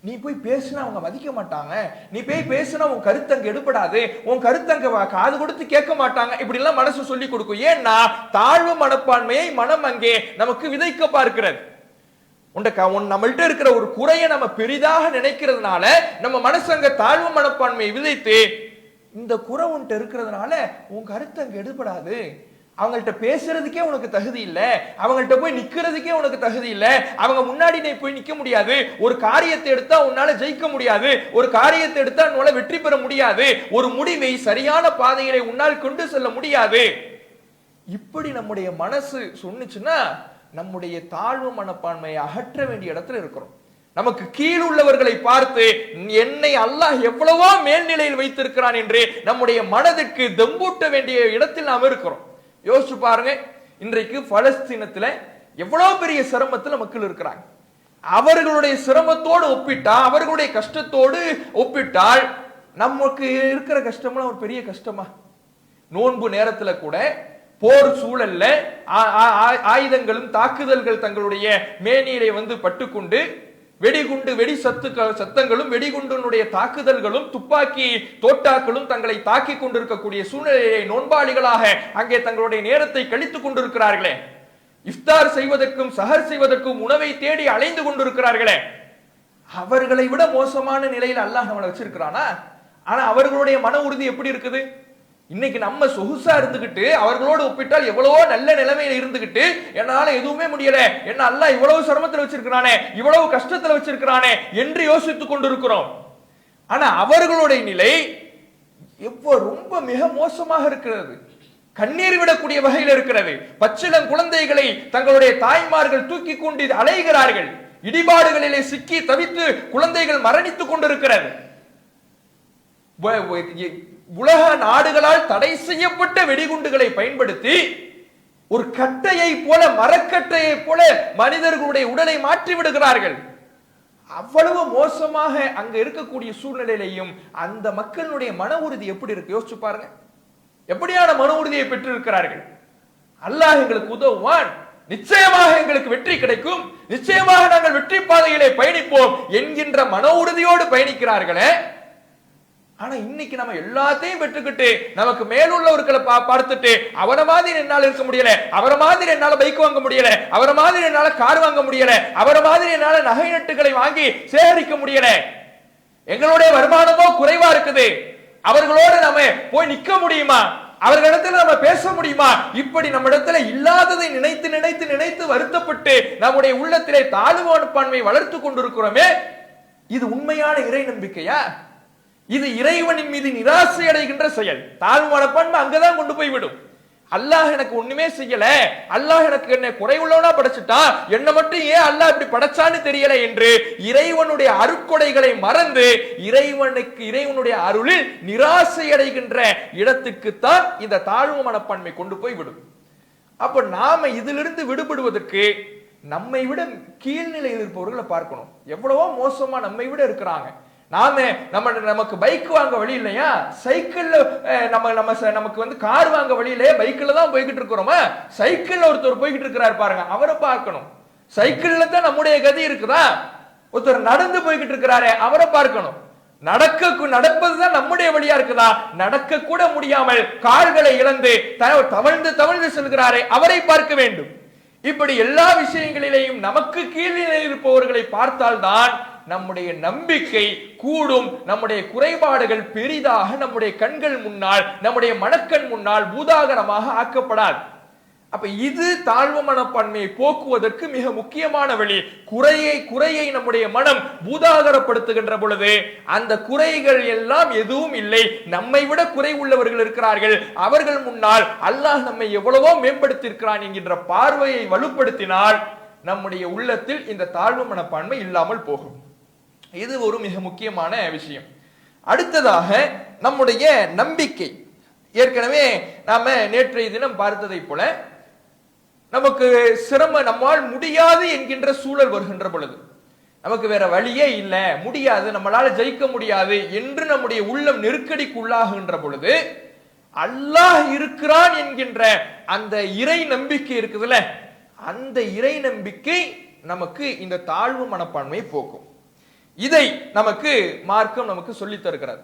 Speaker 1: நீ போய் பேசினா அவங்க மதிக்க மாட்டாங்க, நீ போய் பேசினா உன் கருத்தங்க எடுபடாது, உன் கருத்தங்க காது கொடுத்து கேட்க மாட்டாங்க, இப்படி எல்லாம் மனசு சொல்லி கொடுக்கும். ஏன்னா தாழ்வு மனப்பான்மையை மனம் அங்கே நமக்கு விதைக்க பார்க்கிறது. நம்மள்ட்ட இருக்கிற ஒரு குறையை நம்ம பெரிதாக நினைக்கிறதுனால நம்ம மனசு அங்க தாழ்வு மனப்பான்மையை விதைத்து, இந்த குறை உன்ட்ட இருக்கிறதுனால உன் கருத்து அங்க எடுபடாது, அவங்கள்ட்ட பேசுறதுக்கே உனக்கு தகுதி இல்ல, அவங்கள்ட்ட போய் நிக்கிறதுக்கே உனக்கு தகுதி இல்ல, அவங்க முன்னாடி நீ போய் நிக்க முடியாது, ஒரு காரியத்தை எடுத்தா உன்னால ஜெயிக்க முடியாது, ஒரு காரியத்தை எடுத்தா உன்னால வெற்றி பெற முடியாது, ஒரு முடிவை சரியான பாதையிலே உன்னால் கொண்டு செல்ல முடியாது. இப்படி நம்முடைய மனசு சொன்னுச்சுன்னா நம்முடைய தாழ்வு மனப்பான்மையை அகற்ற வேண்டிய இடத்துல இருக்கிறோம். நமக்கு கீழ் உள்ளவர்களை பார்த்து என்னை அல்லாஹ் எவ்வளவோ மேல்நிலையில் வைத்திருக்கிறான் என்று நம்முடைய மனதிற்கு தெம்பூட்ட வேண்டிய இடத்தில் நாம் இருக்கிறோம். யோசிச்சு பாருங்க, இன்றைக்கு பலஸ்தீனத்துல எவ்வளவு பெரிய சிரமத்தில் மக்கள் இருக்கிறாங்க. அவர்களுடைய சிரமத்தோடு ஒப்பிட்டா, அவர்களுடைய கஷ்டத்தோடு ஒப்பிட்டால் நமக்கு இருக்கிற கஷ்டம்லாம் ஒரு பெரிய கஷ்டமா? நோன்பு நேரத்துல கூட போர் சூழல்ல ஆயுதங்களும் தாக்குதல்கள் தங்களுடைய மேனியிலே பட்டுக்கொண்டு வெடிகுண்டு வெடி சத்தங்களும் வெடிகுண்டினுடைய தாக்குதல்களும் துப்பாக்கி தோட்டாக்களும் தங்களை தாக்கி கொண்டிருக்கக்கூடிய சூழ்நிலையை நோன்பாளிகளாக அங்கே தங்களுடைய நேரத்தை கழித்துக் கொண்டிருக்கிறார்களே, இஃப்தார் செய்வதற்கும் சஹர் செய்வதற்கும் உணவை தேடி அலைந்து கொண்டிருக்கிறார்களே, அவர்களை விட மோசமான நிலையில் அல்லாஹ் நம்மளை வச்சிருக்கிறானா? ஆனா அவர்களுடைய மன உறுதி எப்படி இருக்குது? இன்னைக்கு நம்ம சொகுசா இருந்துகிட்டு அவர்களோடு ஒப்பிட்டால் எவ்வளவோ நல்ல நிலைமையில இருந்துகிட்டு என்னால எதுவுமே முடியல, என்ன அல்லாஹ் இவ்வளவு சிரமத்தில் வச்சிருக்கிறானே, இவ்வளவு கஷ்டத்தில் வச்சிருக்கிறானே என்று யோசித்துக் கொண்டிருக்கிறோம். ஆனா அவர்களுடைய நிலை ரொம்ப மிக மோசமாக இருக்கிறது, கண்ணீர் விடக்கூடிய வகையில் இருக்கிறது. பச்சிளம் குழந்தைகளை தங்களுடைய தாய்மார்கள் தூக்கி கொண்டு அலைகிறார்கள், இடிபாடுகளிலே சிக்கி தவித்து குழந்தைகள் மரணித்துக் கொண்டிருக்கிறது. உலக நாடுகளால் தடை செய்யப்பட்ட வெடிகுண்டுகளை பயன்படுத்தி ஒரு கட்டையை போல, மரக்கட்டையை போல மனிதர்களுடைய உடலை மாற்றி விடுகிறார்கள். அவ்வளவு மோசமாக அங்க இருக்கக்கூடிய சூழ்நிலையிலையும் அந்த மக்களுடைய மன உறுதி எப்படி இருக்கு? யோசிச்சு பாருங்க, எப்படியான மன உறுதியை பெற்றிருக்கிறார்கள். அல்லாஹ் எங்களுக்கு உதவுவான், நிச்சயமாக எங்களுக்கு வெற்றி கிடைக்கும், நிச்சயமாக நாங்கள் வெற்றி பாதையிலே பயணிப்போம் என்கின்ற மன உறுதியோடு பயணிக்கிறார்களே. ஆனா இன்னைக்கு நம்ம எல்லாத்தையும் பெற்றுக்கிட்டு நமக்கு மேலுள்ளவர்களை பார்த்துட்டு அவரை மாதிரி என்னால இருக்க முடியல, அவரை மாதிரி என்னால பைக் வாங்க முடியல, அவரை மாதிரி என்னால கார் வாங்க முடியல, அவரை மாதிரி என்னால நகை நட்டுகளை வாங்கி சேகரிக்க முடியல, எங்களுடைய வருமானமோ குறைவா இருக்குது, அவர்களோடு நம்ம போய் நிக்க முடியுமா, அவர்களிடத்துல நம்ம பேச முடியுமா? இப்படி நம்ம இடத்துல இல்லாததை நினைத்து நினைத்து நினைத்து வருத்தப்பட்டு நம்முடைய உள்ளத்திலே தாழ்வு மனப்பான்மை வளர்த்து கொண்டிருக்கிறோமே, இது உண்மையான இறை நம்பிக்கையா? இது இறைவனின் மீது நிராசை அடைகின்ற செயல். தாழ்வு மனப்பான்மை அங்கதான் கொண்டு போய் விடும். அல்லாஹ் எனக்கு ஒண்ணுமே செய்யல, அல்லாஹ் எனக்கு என்ன குறைவுள்ளவனா படைச்சிட்டான், என்ன மட்டும் ஏன் அல்லாஹ் இப்படி படைச்சான்னு தெரியல என்று இறைவனுடைய அருட்கொடைகளை மறந்து இறைவனுடைய அருளில் நிராசை அடைகின்ற இடத்துக்குத்தான் இந்த தாழ்வு மனப்பான்மை கொண்டு போய் விடும். அப்ப நாம இதிலிருந்து விடுபடுவதற்கு நம்மை விட கீழ்நிலையில் இருப்பவர்களை பார்க்கணும். எவ்வளவோ மோசமா நம்மை விட இருக்கிறாங்க. நமக்கு பைக் வாங்க வழி இல்லையா, சைக்கிள்ல நமக்கு கார் வாங்க வழி இல்லையா, பைக்ல தான் போய்கிட்டு இருக்கிறோமா, சைக்கிள்ல ஒருத்தர் போய்கிட்டு இருக்கிறாரு பாருங்க, அவரை பார்க்கணும். சைக்கிள்ல தான் நம்முடைய கதி இருக்குதா? ஒருத்தர் நடந்து போய்கிட்டு இருக்கிறாரே, அவரை பார்க்கணும். நடப்பதுதான் நம்முடைய வழியா இருக்குதா? நடக்க கூட முடியாமல் கால்களை இழந்து தவழ்ந்து தவழ்ந்து செல்கிறாரே, அவரை பார்க்க வேண்டும். இப்படி எல்லா விஷயங்களிலேயும் நமக்கு கீழே இருப்பவர்களை பார்த்தால்தான் நம்முடைய நம்பிக்கை கூடும், நம்முடைய குறைபாடுகள் பெரிதாக நம்முடைய கண்கள் முன்னால், நம்முடைய மனக்கண் முன்னால் பூதாகரமாக ஆக்கப்படாது. அப்ப இது தாழ்வு மனப்பான்மையை போக்குவதற்கு மிக முக்கியமான வழி. குறையை நம்முடைய மனம் பூதாகரப்படுத்துகின்ற பொழுது அந்த குறைகள் எல்லாம் எதுவும் இல்லை, நம்மை விட குறை உள்ளவர்கள் இருக்கிறார்கள், அவர்கள் முன்னால் அல்லாஹ் நம்மை எவ்வளவோ மேம்படுத்தி இருக்கிறான் என்கின்ற பார்வையை வலுப்படுத்தினால் நம்முடைய உள்ளத்தில் இந்த தாழ்வு மனப்பான்மை இல்லாமல் போகும். இது ஒரு மிக முக்கியமான விஷயம். அடுத்ததாக நம்முடைய நம்பிக்கை. ஏற்கனவே நாம நேற்றைய தினம் பார்த்ததை போல நமக்கு நம்மால் முடியாது என்கின்ற சூழல் வருகின்ற பொழுது, நமக்கு வேற வழியே இல்லை, முடியாது, நம்மளால ஜெயிக்க முடியாது என்று நம்முடைய உள்ளம் நெருக்கடிக்கு உள்ளாகின்ற பொழுது அல்லாஹ் இருக்கிறான் என்கின்ற அந்த இறை நம்பிக்கை இருக்குதுல்ல, அந்த இறை நம்பிக்கை நமக்கு இந்த தாழ்வு மனப்பான்மையை போக்கும். இதை நமக்கு மார்க்கம் நமக்கு சொல்லி தருகிறது.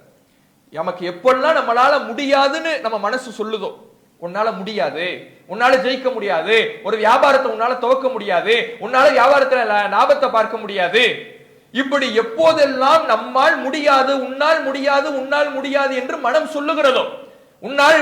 Speaker 1: நமக்கு எப்பெல்லாம் நம்மளால முடியாதுன்னு நம்ம மனசு சொல்லுதோ, உன்னால முடியாது, உன்னால ஜெயிக்க முடியாது, ஒரு வியாபாரத்தை உன்னால துவக்க முடியாது, உன்னால வியாபாரத்துல லாபத்தை பார்க்க முடியாது, இப்படி எப்போதெல்லாம் நம்மால் முடியாது, உன்னால் முடியாது, உன்னால் முடியாது என்று மனம் சொல்லுகிறதோ உன்னால்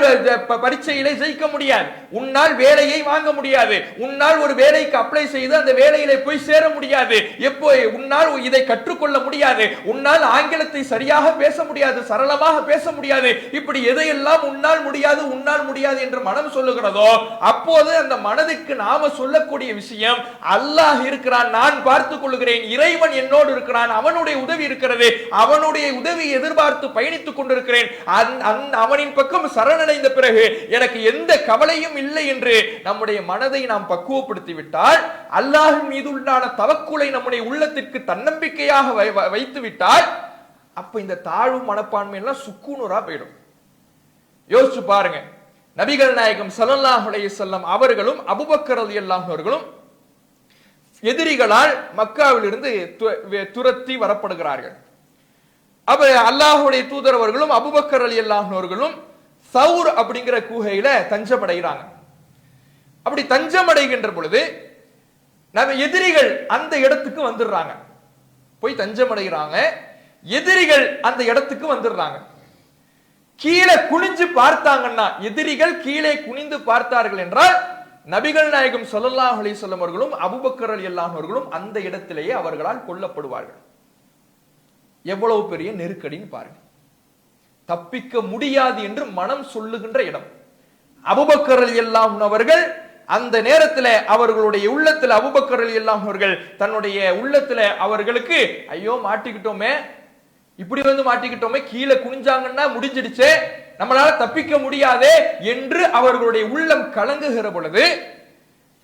Speaker 1: பரீட்சையிலே ஜெயிக்க முடியாது, உன்னால் வேலையை வாங்க முடியாது, உன்னால் ஒரு வேலைக்கு அப்ளை செய்து அந்த வேலையிலே போய் சேர முடியாது, எப்போ உன்னால் இதை கற்றுக்கொள்ள முடியாது, உன்னால் ஆங்கிலத்தை சரியாக பேச முடியாது, சரளமாக பேச முடியாது, இப்படி எதையெல்லாம் உன்னால் முடியாது உன்னால் முடியாது என்று மனம் சொல்லுகிறதோ அப்போது அந்த மனதுக்கு நாம சொல்லக்கூடிய விஷயம், அல்லாஹ் இருக்கிறான், நான் பார்த்துக் கொள்கிறேன், இறைவன் என்னோடு இருக்கிறான், அவனுடைய உதவி இருக்கிறது, அவனுடைய உதவி எதிர்பார்த்து பயணித்துக் கொண்டிருக்கிறேன், அவனின் பக்கம் சரணடைந்த பிறகு எனக்கு எந்த கவலையும் இல்லை என்று நம்முடைய மனதை நாம் பக்குவப்படுத்தி விட்டால், அல்லாஹ்வின் மீது உண்டான தவக்குலை நம்முடைய உள்ளத்திற்கு தன்னம்பிக்கையாக வைத்து விட்டால், அப்ப இந்த தாழ்வு மனப்பான்மை எல்லாம் சுக்குநூறா போயிடும். யோசிச்சு பாருங்க, நபிகள் நாயகம் ஸல்லல்லாஹு அலைஹி வஸல்லம் அவர்களும் அபூபக்கர் ரலியல்லாஹு அவர்களும் எதிரிகளால் மக்காவில் இருந்து துரத்தி வரப்படுகிறார்கள். அப்ப அல்லாஹ்வுடைய தூதர் அவர்களும் அபூபக்கர் ரலியல்லாஹு அவர்களும் சௌர் அப்படிங்கிற குகையில தஞ்சமடைகிறாங்க. அப்படி தஞ்சமடைகின்ற பொழுது நம்ம எதிரிகள் அந்த இடத்துக்கு வந்துடுறாங்க, போய் தஞ்சமடைகிறாங்க, எதிரிகள் அந்த இடத்துக்கு வந்துடுறாங்க. கீழே குனிஞ்சு பார்த்தாங்கன்னா, எதிரிகள் கீழே குனிந்து பார்த்தார்கள் என்றால் நபிகள் நாயகம் ஸல்லல்லாஹு அலைஹி வஸல்லம் அவர்களும் அபூபக்கர் ரலியல்லாஹு அவர்களும் அந்த இடத்திலேயே அவர்களால் கொல்லப்படுவார்கள். எவ்வளவு பெரிய நெருக்கடின்னு பாருங்க. தப்பிக்க முடியாது என்று மனம் சொல்லுகின்ற இடம். அபூபக்கர் ரலியல்லாஹு அவர்கள் அந்த நேரத்தில் அவர்களுடைய உள்ளத்தில், அபூபக்கர் ரலியல்லாஹு அவர்கள் தன்னுடைய உள்ளத்தில் அவர்களுக்கு ஐயோ மாட்டிக்கிட்டோமே, இப்படி வந்து மாட்டிக்கிட்டோமே, கீழே குனிஞ்சாங்கன்னா முடிஞ்சிடுச்சே, நம்மளால தப்பிக்க முடியாதே என்று அவர்களுடைய உள்ளம் கலங்குகிற பொழுது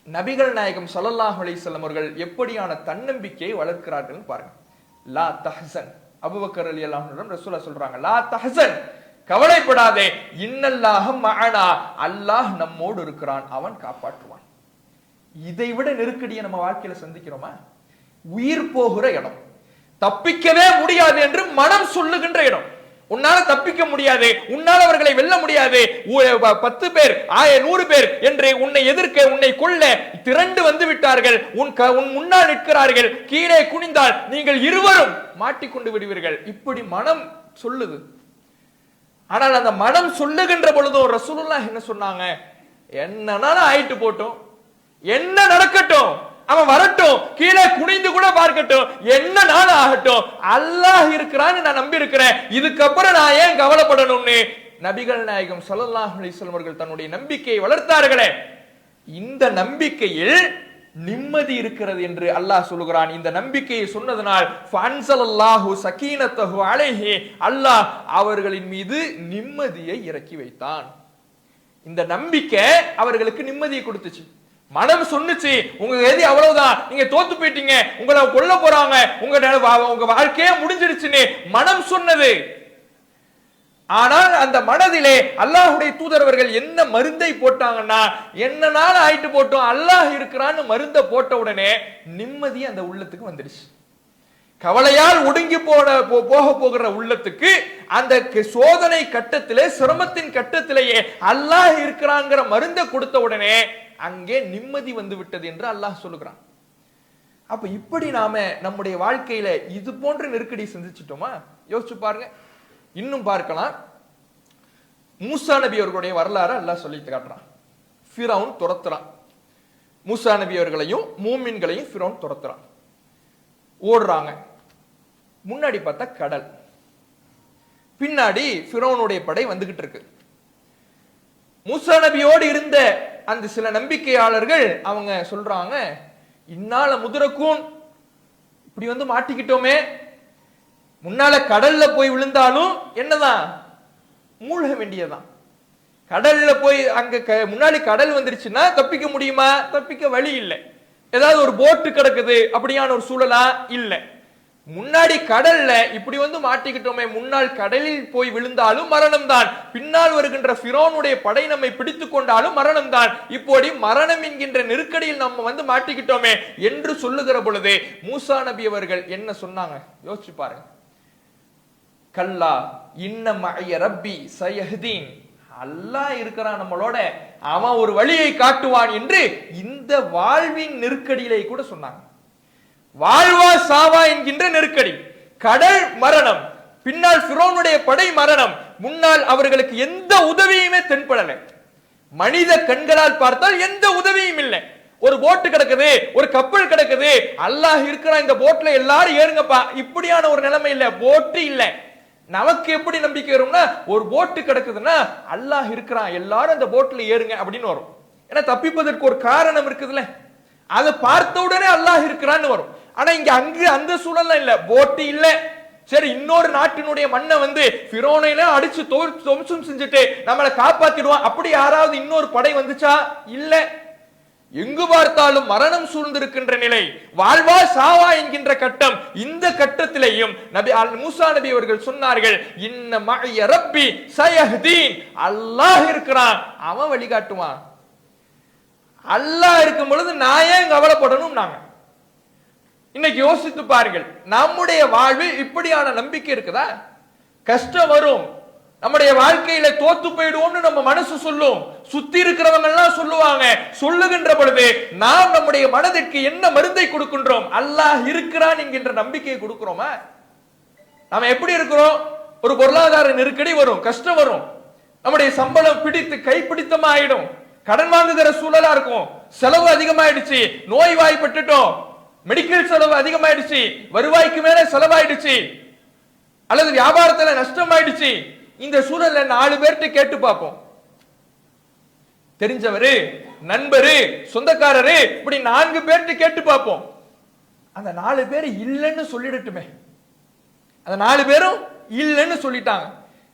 Speaker 1: நபிகள் நாயகம் ஸல்லல்லாஹு அலைஹி வஸல்லம் அவர்கள் எப்படியான தன்னம்பிக்கையை வளர்க்கிறார்கள் பாருங்க. லா தஹ்சன், அபூபக்கர் ரலியல்லாஹு அன்ஹு ரசூலுல்லாஹ் சொல்றாங்க, லா தஹ்சன், கவலைப்படாதே, இன்னல்லாஹ மஅனா, அல்லாஹ் நம்மோடு இருக்கிறான், அவன் காப்பாற்றுவான். இதை விட நெருக்கடியை நம்ம வாழ்க்கையில சந்திக்கிறோமா? உயிர் போகிற இடம், தப்பிக்கவே முடியாது என்று மனம் சொல்லுகின்ற இடம். உன்னால தப்பிக்க முடியாது, உன்னால் அவர்களை வெல்ல முடியாது, 10 பேர் 100 பேர் என்று உன்னை எதிர்க்க, உன்னை கொல்ல திரண்டு வந்து விட்டார்கள், உன் முன்னால் நிற்கிறார்கள், கீழே குனிந்தால் நீங்கள் இருவரும் மாட்டிக்கொண்டு விடுவீர்கள், இப்படி மனம் சொல்லுது. ஆனால் அந்த மனம் சொல்லுகின்ற பொழுதும் ரசூலுல்லாஹ் என்ன சொன்னாங்க? என்னன்னாலும் ஆயிட்டு போட்டும், என்ன நடக்கட்டும், அவன் வரட்டும், கீழே குனிந்து கூட பார்க்கட்டும், என்ன நாள் ஆகட்டும், அல்லாஹ் இருக்கிறான்னு நான் நம்பி இருக்கிறேன், இதுக்கப்புறம் நான் ஏன் கவலைப்படணும்னு நபிகள் நாயகம் ஸல்லல்லாஹு அலைஹி வஸல்லம் அவர்கள் தன்னுடைய நம்பிக்கையை வளர்த்தார்களே. இந்த நம்பிக்கையில் நிம்மதி இருக்கிறது என்று அல்லாஹ் சொல்லுகிறான். இந்த நம்பிக்கையை சொன்னதனால் ஃபஅன்ஸலல்லாஹு ஸகீனத்தஹு அலைஹி, அல்லாஹ் அவர்களின் மீது நிம்மதியை இறக்கி வைத்தான். இந்த நம்பிக்கை அவர்களுக்கு நிம்மதியை கொடுத்துச்சு. மனம் சொன்னுச்சு, உங்க எதி அவ்வளவுதான், நீங்க தோத்து போயிட்டீங்க, உங்களை கொல்ல போறாங்க, உங்க வாழ்க்கையே முடிஞ்சிடுச்சுன்னு மனம் சொன்னது. ஆனால் அந்த மனதிலே அல்லாஹ்வுடைய தூதரவர்கள் என்ன மருந்தை போட்டாங்கன்னா, என்னனால ஆயிட்டு போட்டோம், அல்லாஹ் இருக்கிறான்னு மருந்தை போட்ட உடனே நிம்மதி அந்த உள்ளத்துக்கு வந்துடுச்சு. கவலையால் ஒடுங்கி போக போகிற உள்ளத்துக்கு அந்த சோதனை கட்டத்திலே, சிரமத்தின் கட்டத்திலேயே அல்லாஹ் இருக்கிறாங்கிற மருந்தை கொடுத்த உடனே அங்கே நிம்மதி வந்து விட்டது என்று அல்லாஹ் சொல்லுகிறான். அப்ப இப்படி நாம நம்முடைய வாழ்க்கையில இது போன்ற நெருக்கடி சந்திச்சிட்டோமா? யோசிச்சு பாருங்க. இன்னும் பார்க்கலாம், மூசா நபி அவர்களுடைய வரலாறு அல்லாஹ் சொல்லி காட்டுறான். ஃபிரௌன் துரத்துறான், மூசா நபி அவர்களையும் மூமின்களையும் ஃபிரௌன் துரத்துறான். ஓடுறாங்க, முன்னாடி பார்த்தா கடல், பின்னாடி ஃபிரௌனுடைய படை வந்துகிட்டு இருக்கு. மூசா நபியோடு இருந்த அந்த சில நம்பிக்கையாளர்கள் அவங்க சொல்றாங்க, இன்னால முதுரக்கும் இப்படி வந்து மாட்டிக்கிட்டோமே, முன்னால கடல்ல போய் விழுந்தாலும் என்னதான் மூழ்க வேண்டியதான். கடல்ல போய் அங்க முன்னாடி கடல் வந்துருச்சுன்னா தப்பிக்க முடியுமா? தப்பிக்க வழி இல்லை. ஏதாவது ஒரு போட்டு கிடக்குது அப்படியான ஒரு சூழலா இல்லை. முன்னாடி கடல்ல இப்படி வந்து மாட்டிக்கிட்டோமே, முன்னால் கடலில் போய் விழுந்தாலும் மரணம் தான், பின்னால் வருகின்ற ஃபிரௌனுடைய படை நம்மை பிடித்துக் கொண்டாலும் மரணம் தான், இப்படி மரணம் என்கின்ற நெருக்கடியில் நம்ம வந்து மாட்டிக்கிட்டோமே என்று சொல்லுகிற பொழுது மூசா நபி அவர்கள் என்ன சொன்னாங்க? யோசிச்சு பாருங்க. கல்லா இன்ன மஅய ரப்பி சயஹ்தீன், அல்லாஹ் இருக்கிறான் நம்மளோட, அவன் ஒரு வழியை காட்டுவான் என்று இந்த வாழ்வின் நெருக்கடியிலே கூட சொன்னாங்க. வாழ்வா சாவா என்கின்ற நெருக்கடி, கடல் மரணம், பின்னால் ஃபிரௌனுடைய படை மரணம், முன்னால் அவர்களுக்கு எந்த உதவியுமே தென்படல. மனித கண்களால் பார்த்தால் எந்த உதவியும் இல்லை. ஒரு போட்டு கிடக்குது, ஒரு கப்பல் கிடக்குது, அல்லாஹ் இருக்கிறான் இந்த போட்ல எல்லாரும் ஏறுங்கப்பா, இப்படியான ஒரு நிலைமை இல்ல. போட்டு இல்ல. நமக்கு எப்படி நம்பிக்கை வரும்னா, ஒரு போட்டு கிடக்குதுன்னா அல்லாஹ் இருக்கிறான், எல்லாரும் அந்த போட்ல ஏறுங்க அப்படின்னு வரும். ஏன்னா தப்பிப்பதற்கு ஒரு காரணம் இருக்குதுல்ல, அதை பார்த்த உடனே அல்லாஹ் இருக்கிறான்னு வரும். ஆனா இங்க அங்கு அந்த சூழல்ல இல்ல, போட்டு இல்ல. சரி, இன்னொரு நாட்டினுடைய மண்ணை வந்து ஃபிரௌனையெல்லாம் அடிச்சு துவம்சம் செஞ்சுட்டு நம்மளை காப்பாத்திடுவான், அப்படி யாராவது இன்னொரு படை வந்துச்சா? இல்ல. எங்கு பார்த்தாலும் மரணம் சூழ்ந்திருக்கின்ற நிலை, வாழ்வா சாவா என்கின்ற கட்டம். இந்த கட்டத்திலேயும் நபி மூசா நபி அவர்கள் சொன்னார்கள், இன்ன மஅய ரப்பி சயஹ்தீன், அல்லாஹ் இருக்கிறான், அவன் வழிகாட்டுவான். அல்லாஹ் இருக்கும் பொழுது நான் ஏன் கவலைப்படணும்? நாங்க இன்னைக்கு யோசித்து பாருங்கள், நம்முடைய வாழ்வில் இப்படியான நம்பிக்கை இருக்குதா? கஷ்டம் வரும், நம்முடைய வாழ்க்கையில தோத்து போயிடுவோம்னு நம்ம மனசு சொல்லும், சுத்தி இருக்கிறவங்க எல்லாம் சொல்லுவாங்க. சொல்லுகின்ற பொழுது நாம் நம்முடைய மனதிற்கு என்ன மருந்தை கொடுக்கின்றோம்? அல்லாஹ் இருக்கிறான் என்கின்ற நம்பிக்கையை கொடுக்கிறோமா? நாம எப்படி இருக்கிறோம்? ஒரு பொருளாதார நெருக்கடி வரும், கஷ்டம் வரும், நம்முடைய சம்பளம் பிடித்து கைப்பிடித்தமா ஆயிடும், கடன் வாங்குகிற சூழலா இருக்கும், செலவு அதிகமாயிடுச்சு, நோய் வாய்ப்பட்டுட்டோம், மெடிக்கல் செலவு அதிகமாயிடுச்சு, வருவாய்க்கு மேல செலவாயிடுச்சு, அல்லது வியாபாரத்துல நஷ்டம் ஆயிடுச்சு. இந்த சூழல்ல 4 பேர்கிட்ட கேட்டு பார்ப்போம். தெரிஞ்சவரு, நண்பரு, சொந்தக்காரரு, இப்படி 4 பேர்கிட்ட கேட்டு பார்ப்போம். அந்த 4 பேர் இல்லைன்னு சொல்லிடட்டுமே. அந்த 4 பேரும் இல்லைன்னு சொல்லிட்டாங்க.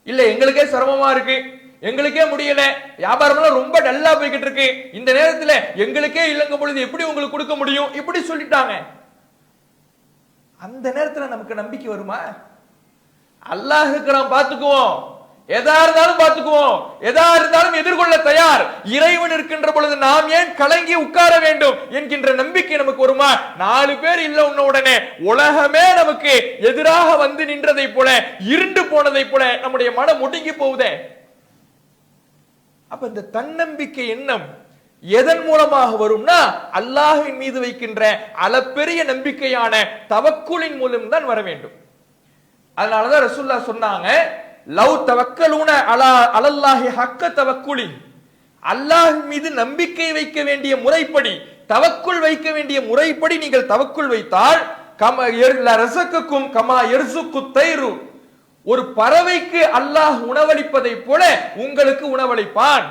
Speaker 1: இல்ல, எங்களுக்கே சிரமமா இருக்கு, எங்களுக்கே முடியல, வியாபாரம் ரொம்ப டல்லா போய்கிட்டு இருக்கு, இந்த நேரத்துல எங்களுக்கே இல்லங்க பொழுது எப்படி உங்களுக்கு கொடுக்க முடியும், இப்படி சொல்லிட்டாங்க. அந்த நேரத்துல நமக்கு நம்பிக்கை வருமா? அல்லாஹ் இருக்கிறான், பாத்துக்குவோம், எதா இருந்தாலும் பாத்துக்குவோம், எதா இருந்தாலும் எதிர்கொள்ள தயார், இறைவன் இருக்கின்ற பொழுது நாம் ஏன் கலங்கி உட்கார வேண்டும் என்கின்ற நம்பிக்கை நமக்கு வருமா? 4 பேர் இல்ல உன்ன உடனே உலகமே நமக்கு எதிராக வந்து நின்றதை போல, இருண்டு போனதை போல நம்முடைய மனம் ஒடுங்கி போகுதே. அப்ப இந்த தன்னம்பிக்கை எண்ணம் எதன் மூலமாக வரும்னா, அல்லாஹ்வின் மீது வைக்கின்ற அளப்பெரிய நம்பிக்கையான தவக்குலின் மூலம் தான் வர வேண்டும். அதனாலதான் ரசூலுல்லாஹ் சொன்னாங்க, லவ் தவக்கலூன அலல்லாஹி ஹக்க தவக்குலி, அல்லாஹ் மீது நம்பிக்கை வைக்க வேண்டிய முறைப்படி, தவக்குல் வைக்க வேண்டிய முறைப்படி நீங்கள் தவக்குல் வைத்தால், கமா ரஸகக்கும் கமா யர்ஸுக்கு தைரு, ஒரு பறவைக்கு அல்லாஹ் உணவளிப்பதை போல உங்களுக்கு உணவளிப்பான்.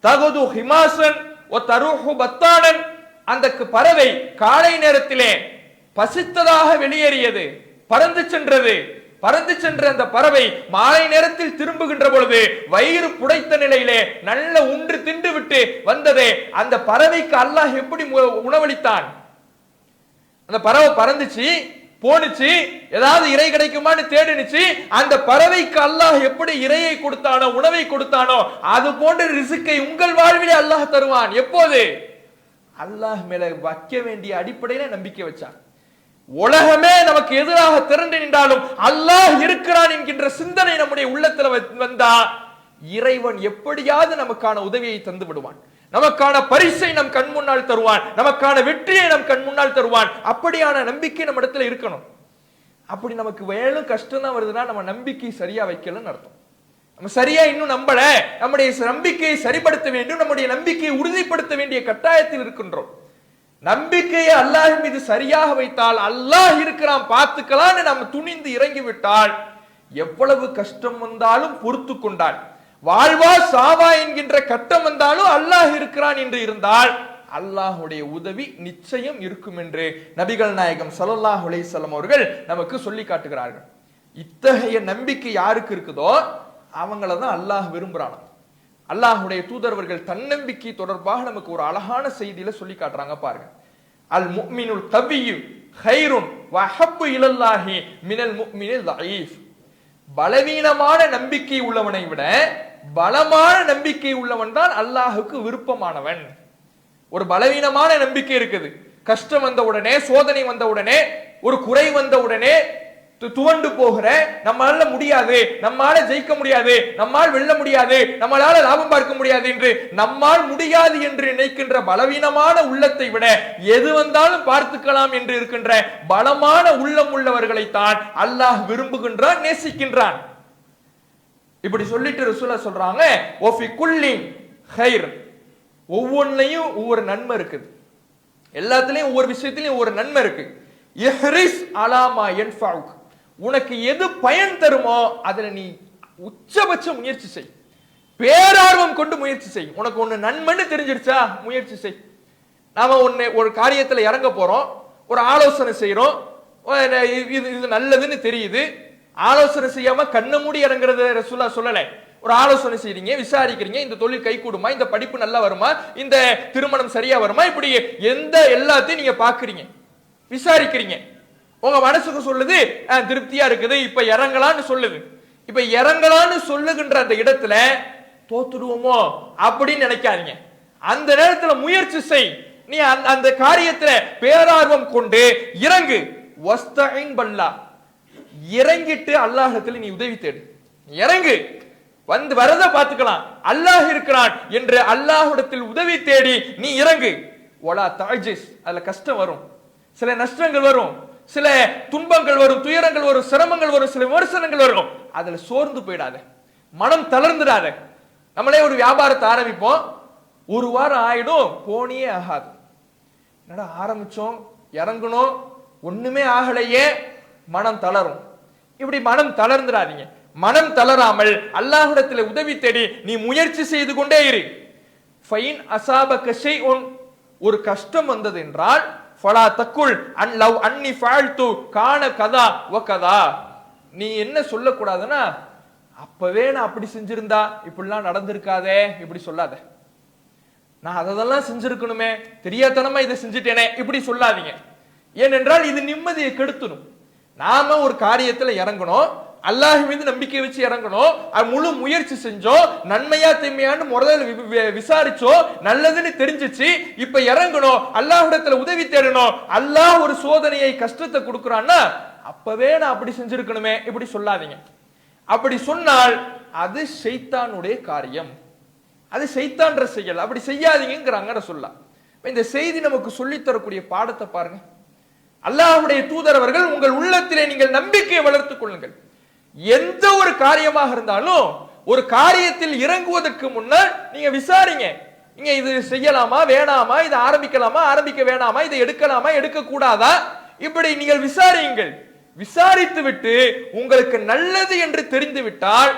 Speaker 1: தகுது ஹிமாசன் ஒ தருஹு பத்தானன், அந்த பறவை காலை நேரத்திலே பசித்ததாக வெளியேறியது, பறந்து சென்றது, பறந்து சென்ற அந்த பறவை மாலை நேரத்தில் திரும்புகின்ற பொழுது வயிறு புடைத்த நிலையிலே நல்ல உண்டு தின்று விட்டு வந்ததே, அந்த பறவைக்கு அல்லாஹ் எப்படி உணவளித்தான்? அந்த பறவை பறந்துச்சு, போனுச்சு, ஏதாவது இறை கிடைக்குமான்னு தேடினுச்சு, அந்த பறவைக்கு அல்லாஹ் எப்படி இறையை கொடுத்தானோ, உணவை கொடுத்தானோ, அது போன்ற ரிசுக்கை உங்கள் வாழ்விலே அல்லாஹ் தருவான். எப்போது? அல்லாஹ் மேல வைக்க வேண்டிய அடிப்படையில நம்பிக்கை வச்சான். உலகமே நமக்கு எதிராக திரண்டு நின்றாலும் அல்லாஹ் இருக்கிறான் என்கின்ற சிந்தனை நம்முடைய உள்ளத்துல வந்தா, இறைவன் எப்படியாவது நமக்கான உதவியை தந்து விடுவான், நமக்கான பரிசை நம் கண் முன்னால் தருவான், நமக்கான வெற்றியை நம் கண் முன்னால் தருவான். அப்படியான நம்பிக்கை நம்ம இடத்துல இருக்கணும். அப்படி நமக்கு வேலும் கஷ்டம் தான் வருதுன்னா நம்ம நம்பிக்கை சரியா வைக்கலன்னு அர்த்தம். நம்ம சரியா இன்னும் நம்பல, நம்முடைய நம்பிக்கையை சரிப்படுத்த வேண்டும், நம்முடைய நம்பிக்கையை உறுதிப்படுத்த வேண்டிய கட்டாயத்தில் இருக்கின்றோம். நம்பிக்கையை அல்லாஹ் மீது சரியாக வைத்தால், அல்லாஹ் இருக்கிறான் பார்த்துக்கலான்னு நம்ம துணிந்து இறங்கி விட்டால், எவ்வளவு கஷ்டம் வந்தாலும் பொறுத்து கொண்டால், வாழ்வா சாவா என்கின்ற கட்டம் வந்தாலும் அல்லாஹ் இருக்கிறான் என்று இருந்தால், அல்லாஹுடைய உதவி நிச்சயம் இருக்கும் என்று நபிகள் நாயகம் ஸல்லல்லாஹு அலைஹி வஸல்லம் அவர்கள் நமக்கு சொல்லி காட்டுகிறார்கள். இத்தகைய நம்பிக்கை யாருக்கு இருக்குதோ அவங்கள தான் அல்லாஹ் விரும்புறான். அல்லாஹுடைய தூதரவர்கள் தன்னம்பிக்கை தொடர்பாக நமக்கு ஒரு அழகான செய்தியில சொல்லி காட்டுறாங்க பாருங்க. அல் முஃமினுல் கவிய்யு கைருன் வ அஹப்பு இலல்லாஹி மினல் முஃமினில் தஈஃப். பலவீனமான நம்பிக்கை உள்ளவனை விட பலமான நம்பிக்கை உள்ளவன் தான் அல்லாஹுக்கு விருப்பமானவன். ஒரு பலவீனமான நம்பிக்கை இருக்குது, கஷ்டம் வந்த உடனே, சோதனை வந்த உடனே, ஒரு குறை வந்த உடனே துவண்டு போகிற, நம்மளால முடியாது, நம்மால ஜெயிக்க முடியாது, நம்மால் வெல்ல முடியாது, நம்மளால லாபம் பார்க்க முடியாது என்று நம்மால் முடியாது என்று நினைக்கின்ற பலவீனமான உள்ளத்தை விட எது வந்தாலும் பார்த்துக்கலாம் என்று இருக்கின்ற பலமான உள்ளம் உள்ளவர்களைத்தான் அல்லாஹ் விரும்புகின்றான், நேசிக்கின்றான். இப்படி சொல்லிட்டு ரசூலா சொல்றாங்க, ஒஃபி குல்லின் கைர், ஒவ்வொன்னையும் ஒவ்வொரு நன்மை இருக்குது, எல்லாத்துலயும் ஒவ்வொரு விஷயத்திலையும் ஒவ்வொரு நன்மை இருக்கு. இஹ்ரிஸ் அலாமா யன்ஃபஉக், உனக்கு எது பயன் தருமோ அதுல நீ உச்சபட்ச முயற்சி செய், பேரார்வம் கொண்டு முயற்சி செய். உனக்கு ஒண்ணு நன்மைன்னு தெரிஞ்சிருச்சா, முயற்சி செய். நாம ஒரு காரியத்துல இறங்க போறோம், ஒரு ஆலோசனை செய்யறோம், இது நல்லதுன்னு தெரியுது, ஆலோசனை செய்யாம கண்ண மூடி இறங்குறது ரசூலா சொல்லல. ஒரு ஆலோசனை செய்றீங்க, விசாரிக்கிறீங்க, இந்த தொழில் கை கூடுமா, இந்த படிப்பு நல்லா வருமா, இந்த திருமணம் சரியா வருமா, இப்படி எந்த எல்லாத்தையும் நீங்க பாக்குறீங்க, விசாரிக்கிறீங்க. உங்க மனசுக்கு சொல்லுது திருப்தியா இருக்குது, இப்ப இறங்கலான்னு சொல்லுது. இப்ப இறங்கலான்னு சொல்லுகின்ற அந்த இடத்துல தோத்துடுவோமோ அப்படின்னு நினைக்காதீங்க. அந்த நேரத்துல முயற்சி செய், நீ அந்த காரியத்துல பேரார்வம் கொண்டு இறங்கு. வஸ்தஈன் பல்லா, இறங்கிட்டு அல்லாஹ்விடத்தில் நீ உதவி தேடு. இறங்கு, வந்து வரத பாத்துக்கலாம், அல்லாஹ் இருக்கிறான் என்று அல்லாஹ்விடத்தில் உதவி தேடி நீ இறங்கு. வலா தஅஜிஸ், அதுல கஷ்டம் வரும், சில நஷ்டங்கள் வரும், சில துன்பங்கள் வரும், துயரங்கள் வரும், சிரமங்கள் வரும், சில விமர்சனங்கள் வரும். அதுல சோர்ந்து போயிடாத, மனம் தளர்ந்துடாத. நம்மளே ஒரு வியாபாரத்தை ஆரம்பிப்போம், ஒரு வாரம் ஆயிடும், போனியே ஆகாது. என்னடா ஆரம்பிச்சோம், இறங்கணும், ஒண்ணுமே ஆகலையே, மனம் தளரும். இப்படி மனம் தளர்ந்துடாதீங்க. மனம் தளராமல் அல்லாஹ்விடத்தில் உதவி தேடி நீ முயற்சி செய்து கொண்டே இரு. ஃபைன் அஸாபக ஷைஉன், ஒரு கஷ்டம் வந்தது என்றால் ஃபலா தக்குல் அன் லவ் அன்னி ஃபஅல்து கான கதா வ கதா, நீ என்ன சொல்லக்கூடாதுன்னா அப்பவே நான் அப்படி செஞ்சிருந்தா இப்படிலாம் நடந்திருக்காதே, இப்படி சொல்லாத. நான் அதெல்லாம் செஞ்சிருக்கணுமே, தெரியாதனமா இதை செஞ்சுட்டேனே, இப்படி சொல்லாதீங்க. ஏனென்றால் இது நிம்மதியை கெடுத்துடும். நாம ஒரு காரியத்துல இறங்கணும், அல்லாஹ் மீது நம்பிக்கை வச்சு இறங்கணும், முழு முயற்சி செஞ்சோம், நன்மையா தீமையான்னு முதல்ல விசாரிச்சோம், நல்லதுன்னு தெரிஞ்சிச்சு, இப்ப இறங்கணும், அல்லாஹ்விடத்துல உதவி தேடணும். அல்லாஹ் ஒரு சோதனையை கஷ்டத்தை கொடுக்குறான்னா அப்பவே நான் அப்படி செஞ்சிருக்கணுமே, இப்படி சொல்லாதீங்க. அப்படி சொன்னால் அது ஷைத்தானுடைய காரியம், அது ஷைத்தான்ற செயல், அப்படி செய்யாதீங்கிறாங்க ரசூலுல்லாஹ். இந்த செய்தி நமக்கு சொல்லி தரக்கூடிய பாடத்தை பாருங்க. அல்லாஹ்வுடைய தூதர் அவர்கள், உங்கள் உள்ளத்திலே நீங்கள் நம்பிக்கையை வளர்த்துக் கொள்ளுங்கள். எந்த ஒரு காரியமாக இருந்தாலும் ஒரு காரியத்தில் இறங்குவதற்கு முன்னால் நீங்க விசாரிங்க, நீங்க இது செய்யலாமா வேணாமா, இதை ஆரம்பிக்கலாமா ஆரம்பிக்க வேணாமா, இதை எடுக்கலாமா எடுக்க கூடாதா, இப்படி நீங்கள் விசாரியுங்கள். விசாரித்து விட்டு உங்களுக்கு நல்லது என்று தெரிந்து விட்டால்,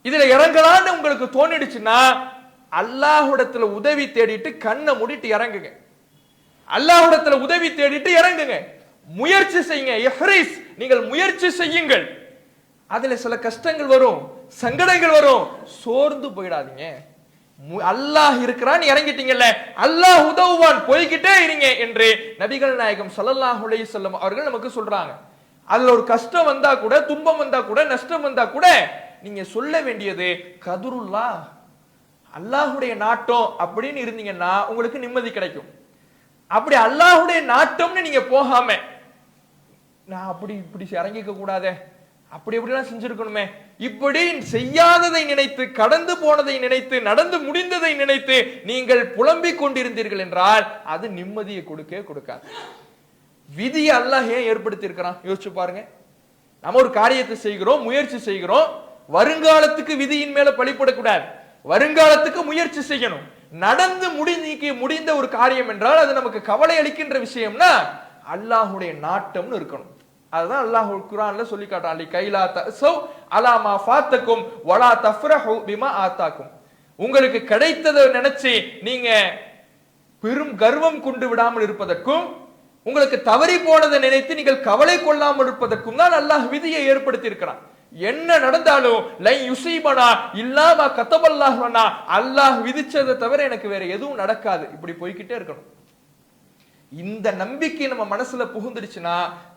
Speaker 1: இதுல இறங்கலான்னு உங்களுக்கு தோணிடுச்சுன்னா அல்லாஹ்விடத்துல உதவி தேடிட்டு கண்ணை மூடிட்டு இறங்குங்க. அல்லாஹ்விடத்துல உதவி தேடிட்டு இறங்குங்க, முயற்சி செய்யுங்க. இஹ்ரிஸ், நீங்கள் முயற்சி செய்யுங்கள். அதுல சில கஷ்டங்கள் வரும், சங்கடங்கள் வரும், சோர்ந்து போயிடாதீங்க. அல்லாஹ் இருக்கிறான், இறங்கிட்டீங்கல்ல, அல்லாஹ் உதவுவான், போய்கிட்டே இருங்க என்று நபிகள் நாயகம் ஸல்லல்லாஹு அலைஹி வஸல்லம் அவர்கள் நமக்கு சொல்றாங்க. அதுல ஒரு கஷ்டம் வந்தா கூட, துன்பம் வந்தா கூட, நஷ்டம் வந்தா கூட நீங்க சொல்ல வேண்டியது கதுருல்லா, அல்லாஹ்வுடைய நாட்டம் அப்படின்னு இருந்தீங்கன்னா உங்களுக்கு நிம்மதி கிடைக்கும். அப்படி அல்லாஹ்வுடைய நாட்டம்னு நீங்க போகாம, நான் அப்படி இப்படி இறங்கிக்க கூடாதே, அப்படி எப்படிலாம் செஞ்சிருக்கணுமே, இப்படி செய்யாததை நினைத்து, கடந்து போனதை நினைத்து, நடந்து முடிந்ததை நினைத்து நீங்கள் புலம்பிக் கொண்டிருந்தீர்கள் என்றால் அது நிம்மதியை கொடுக்காது. விதி அல்லாஹ் ஏன் ஏற்படுத்தி இருக்கிறான் யோசிச்சு பாருங்க. நம்ம ஒரு காரியத்தை செய்கிறோம், முயற்சி செய்கிறோம், வருங்காலத்துக்கு விதியின் மேல பழிப்படக்கூடாது, வருங்காலத்துக்கு முயற்சி செய்யணும். நடந்து முடிந்த ஒரு காரியம் என்றால் அது நமக்கு கவலை அளிக்கின்ற விஷயம்னா அல்லாஹ்வுடைய நாட்டம்னு இருக்கணும். அதுதான் அல்லாஹ் குர்ஆன்ல சொல்லி காட்டுறான், அலி கைலா தஸவ் அலா மா ஃபாத்தக்கும் வலா தஃப்ரஹு பிமா ஆதாக்கும், உங்களுக்கு கிடைத்ததை நினைச்சு நீங்க பெரும் கர்வம் கொண்டு விடாமல் இருப்பதற்கும், உங்களுக்கு தவறி போனதை நினைத்து நீங்கள் கவலை கொள்ளாமல் இருப்பதற்கும் தான் அல்லாஹ் விதியை ஏற்படுத்தி இருக்கிறான். என்ன நடந்தாலும் லை யுஸீபனா இல்லாமா கதபல்லாஹு லனா, அல்லாஹ் விதிச்சதை தவிர எனக்கு வேற எதுவும் நடக்காது, இப்படி போய்கிட்டே இருக்கணும். இந்த நம்பிக்கை நம்ம மனசுல புகுந்துடுச்சுன்னா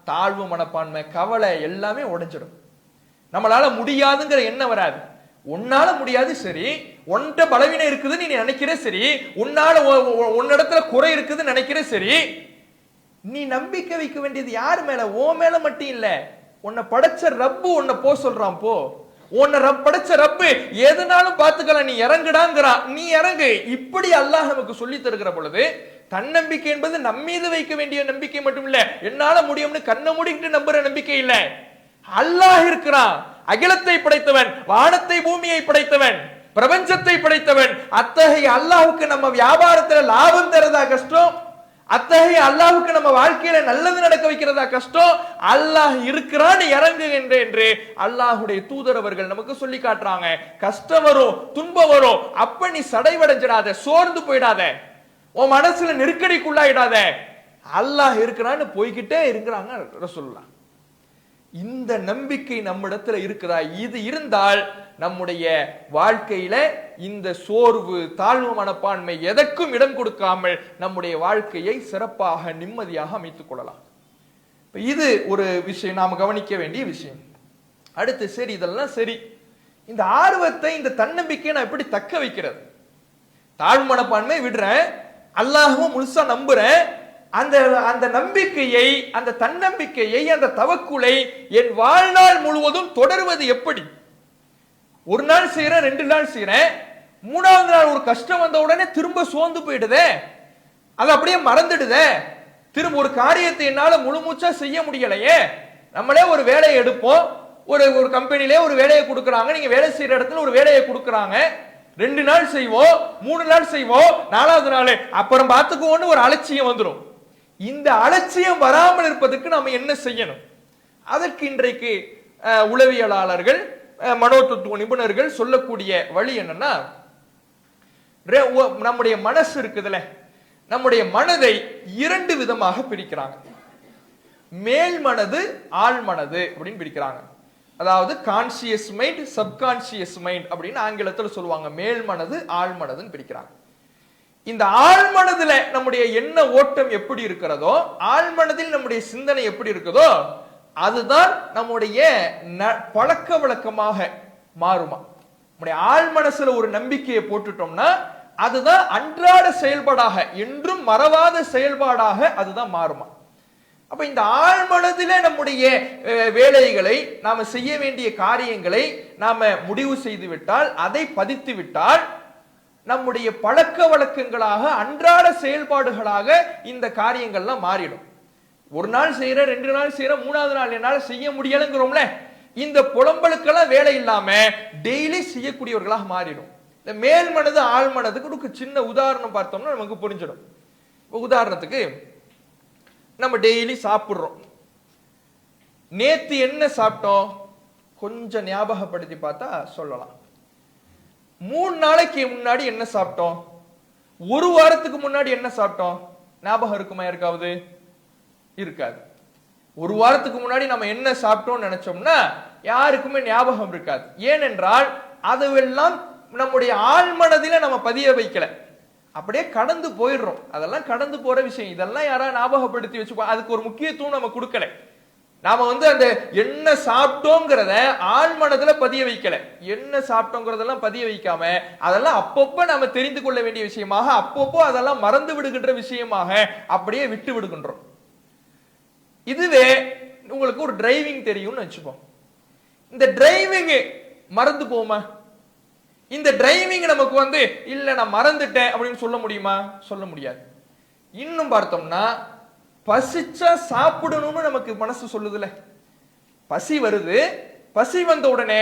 Speaker 1: தாழ்வு மனப்பான்மை, கவலை எல்லாமே உடைஞ்சிடும். நம்மளால முடியாதுங்கிற எண்ணம் வராது. உன்னால முடியாது சரி, உன்கிட்ட பலவீனம் இருக்குதுன்னு நீ நினைக்கிற சரி, உன்னிடத்துல குறை இருக்குதுன்னு நினைக்கிற சரி, நீ நம்பிக்கை வைக்க வேண்டியது யார் மேல? ஓ மேல மட்டும் இல்ல, உன்னை படைச்ச ரப்பு உன்னை போ சொல்றான், போ. உன்னை படைச்ச ரப்பு எதுனாலும் பார்த்துக்கலாம், நீ இறங்குடாங்கிறான், நீ இறங்கு. இப்படி அல்லாஹ் நமக்கு சொல்லி தருகிற பொழுது தன்னம்பிக்கை என்பது நம்மீது வைக்க வேண்டிய நம்பிக்கை மட்டும் இல்ல, என்னால முடியும்னு கண்ணை மூடிக்கிட்டு நம்புற நம்பிக்கை இல்ல. அல்லாஹ் இருக்கிறான், அகிலத்தை படைத்தவன், வானத்தை பூமியை படைத்தவன், பிரபஞ்சத்தை படைத்தவன். அத்தகைய அல்லாஹ்வுக்கு நம்ம வியாபாரத்துல லாபம் தரதா கஷ்டம்? அத்தகைய அல்லாஹ்வுக்கு நம்ம வாழ்க்கையில நல்லது நடக்க வைக்கிறதா கஷ்டம்? அல்லாஹ் இருக்கிறான், இறங்குகின்ற என்று அல்லாஹ்வுடைய தூதர் அவர்கள் நமக்கு சொல்லி காட்டுறாங்க. கஷ்டம் வரும், துன்பம் வரும், அப்ப நீ சடைவடைஞ்சிடாத, சோர்ந்து போயிடாத, உன் மனசுல நெருக்கடிக்குள்ளாயிடாத. அல்லாஹ் இருக்கிறான்னு போய்கிட்டே இருக்கிறாங்க ரசூலுல்லாஹ். இந்த நம்பிக்கை நம்மிடத்துல இருக்குதா? இது இருந்தால் நம்முடைய வாழ்க்கையில இந்த சோர்வு, தாழ்வு மனப்பான்மை எதற்கும் இடம் கொடுக்காமல் நம்முடைய வாழ்க்கையை சிறப்பாக நிம்மதியாக அமைத்துக் கொள்ளலாம். இது ஒரு விஷயம், நாம் கவனிக்க வேண்டிய விஷயம். அடுத்து, சரி இதெல்லாம் சரி, இந்த ஆர்வத்தை, இந்த தன்னம்பிக்கையை நான் எப்படி தக்க வைக்கிறது? தாழ்வு மனப்பான்மை விடுறேன், அல்லாஹ்வும் முழுசா நம்புறேன். அந்த அந்த நம்பிக்கையை, அந்த தன்னம்பிக்கையை, அந்த தவக்குலை என் வாழ்நாள் முழுவதும் தொடர்வது எப்படி? ஒரு நாள் செய்யறேன், 2 நாள் செய்யறேன், 3வது நாள் ஒரு கஷ்டம் வந்த உடனே திரும்ப சோர்ந்து போயிடுதே, அது அப்படியே மறந்துடுதே. திரும்ப ஒரு காரியத்தை என்னால முழுமூச்சா செய்ய முடியலையே. நம்மளே ஒரு வேலையை எடுப்போம், ஒரு கம்பெனிலே ஒரு வேலையை கொடுக்குறாங்க, நீங்க வேலை செய்யற இடத்துல ஒரு வேலையை கொடுக்குறாங்க, 2 நாள் செய்வோம், 3 நாள் செய்வோம், 4வது நாள் அப்புறம் பார்த்துக்குவோன்னு ஒரு அலட்சியம் வந்துடும். இந்த அலட்சியம் வராமல் இருப்பதற்கு நாம என்ன செய்யணும்? அதற்கு இன்றைக்கு உளவியலாளர்கள், மனோதத்துவ நிபுணர்கள் சொல்லக்கூடிய வழி என்னன்னா, நம்முடைய மனசு இருக்குதுல்ல, நம்முடைய மனதை 2 விதமாக பிரிக்கிறாங்க. மேல் மனது, ஆழ் மனது அப்படின்னு பிரிக்கிறாங்க. அதாவது கான்சியஸ் மைண்ட், சப்கான்சியஸ் மைண்ட் அப்படின்னு ஆங்கிலத்தில் சொல்லுவாங்க. மேல் மனது, ஆழ் மனதுன்னு பிரிக்கிறாங்க. இந்த ஆழ்மனதுல நம்முடைய எண்ண ஓட்டம் எப்படி இருக்கிறதோ, ஆழ்மனதில் நம்முடைய சிந்தனை எப்படி இருக்குதோ, அதுதான் நம்முடைய பழக்க வழக்கமாக மாறுமா. நம்முடைய ஆழ்மனசுல ஒரு நம்பிக்கையை போட்டுட்டோம்னா அதுதான் அன்றாட செயல்பாடாக, என்றும் மறவாத செயல்பாடாக அதுதான் மாறுமா. அப்ப இந்த ஆழ்மனதில நம்முடைய வேலைகளை, நாம செய்ய வேண்டிய காரியங்களை நாம முடிவு செய்து விட்டால், அதை பதித்து விட்டால், நம்முடைய பழக்க வழக்கங்களாக, அன்றாட செயல்பாடுகளாக இந்த காரியங்கள்லாம் மாறிடும். ஒரு நாள் செய்யற, 2 நாள் செய்யற, 3வது நாள் என்னால செய்ய முடியலங்கிறோம்ல, இந்த புலம்பலுக்கெல்லாம் வேலை இல்லாம டெய்லி செய்யக்கூடியவர்களாக மாறிடும். இந்த மேல் மனது, ஆழ் மனதுக்கு சின்ன உதாரணம் பார்த்தோம்னா நமக்கு புரிஞ்சிடும். உதாரணத்துக்கு, நம்ம டெய்லி சாப்பிடுறோம், நேத்து என்ன சாப்பிட்டோம் கொஞ்சம் ஞாபகப்படுத்தி பார்த்தா சொல்லலாம். 3 நாளைக்கு முன்னாடி என்ன சாப்பிட்டோம், 1 வாரத்துக்கு முன்னாடி என்ன சாப்பிட்டோம், ஞாபகம் இருக்குமா யாருக்காவது? இருக்காது. 1 வாரத்துக்கு முன்னாடி நம்ம என்ன சாப்பிட்டோம்னு நினைச்சோம்னா யாருக்குமே ஞாபகம் இருக்காது. ஏனென்றால் அதுவெல்லாம் நம்முடைய ஆழ்மனதில நம்ம பதிய வைக்கல, அப்படியே கடந்து போயிடுறோம். அதெல்லாம் கடந்து போற விஷயம். இதெல்லாம் யாராவது ஞாபகப்படுத்தி வச்சுப்போம், அதுக்கு ஒரு முக்கியத்துவம் நம்ம கொடுக்கல. நாம அந்த என்ன சாப்பிட்டோங்கிறத ஆழ்மனதுல பதிய வைக்கல. என்ன சாப்பிட்டோங்கிறதெல்லாம் பதிய வைக்காம அதெல்லாம் அப்பப்போ நாம தெரிந்து கொள்ள வேண்டிய விஷயமாக, அப்பப்போ அதெல்லாம் மறந்து விடுகின்ற விஷயமாக அப்படியே விட்டு விடுகின்றோம். இதுவே உங்களுக்கு ஒரு டிரைவிங் தெரியும்னு வச்சுப்போம். இந்த டிரைவிங் மறந்து போமா? இந்த டிரைவிங் நமக்கு இல்ல நான் மறந்துட்டேன் அப்படின்னு சொல்ல முடியுமா? சொல்ல முடியாது. இன்னும் பார்த்தோம்னா, பசிச்சா சாப்பிடணும்னு நமக்கு மனசு சொல்லுதுல, பசி வருது, பசி வந்த உடனே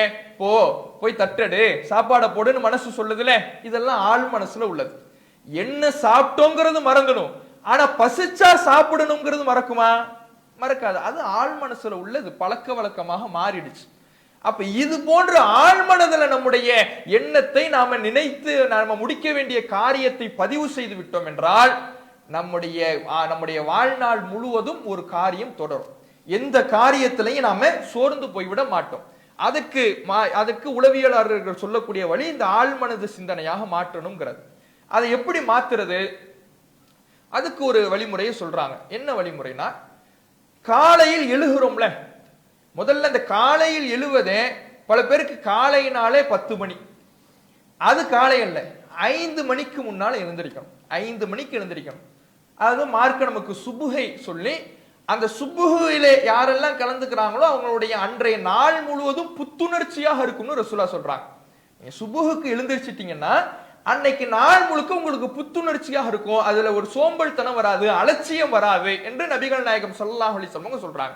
Speaker 1: போய் தட்டடு, சாப்பாடை போடுன்னு மனசு சொல்லுதுல, இதெல்லாம் ஆழ் மனசுல உள்ளது. என்ன சாப்பிட்டோங்கிறது மறந்துடும், ஆனா பசிச்சா சாப்பிடணுங்கிறது மறக்குமா? மறக்காது. அது ஆழ் மனசுல உள்ளது, பழக்க வழக்கமாக மாறிடுச்சு. அப்ப இது போன்ற ஆழ்மனதுல நம்முடைய எண்ணத்தை நாம நினைத்து நாம முடிக்க வேண்டிய காரியத்தை பதிவு செய்து விட்டோம் என்றால் நம்முடைய வாழ்நாள் முழுவதும் ஒரு காரியம் தொடரும். எந்த காரியத்திலையும் நாம சோர்ந்து போய்விட மாட்டோம். அதுக்கு உளவியலாளர்கள் சொல்லக்கூடிய வழி இந்த ஆழ்மனது சிந்தனையாக மாற்றணுங்கிறது. அதை எப்படி மாத்துறது? அதுக்கு ஒரு வழிமுறையை சொல்றாங்க. என்ன வழிமுறைனா, காலையில் எழுகிறோம்ல, முதல்ல இந்த காலையில் எழுவதே பல பேருக்கு காலையினாலே 10 மணி, அது காலை அல்ல, 5 மணிக்கு முன்னால எழுந்திருக்கணும். 5 மணிக்கு எழுந்திருக்கணும். அது மார்க்க நமக்கு சுபுகை சொல்லி அந்த சுபுகிலே யாரெல்லாம் கலந்துக்கிறாங்களோ அவங்களுடைய அன்றைய நாள் முழுவதும் புத்துணர்ச்சியாக இருக்கும்னு ரசூலா சொல்றாங்க. நீங்க சுபுகுக்கு எழுந்திருச்சிட்டீங்கன்னா அன்னைக்கு நாள் முழுக்க உங்களுக்கு புத்துணர்ச்சியாக இருக்கும், அதுல ஒரு சோம்பல்தனம் வராது, அலட்சியம் வராது என்று நபிகள் நாயகம் ஸல்லல்லாஹு அலைஹி வஸல்லம் சொல்றாங்க.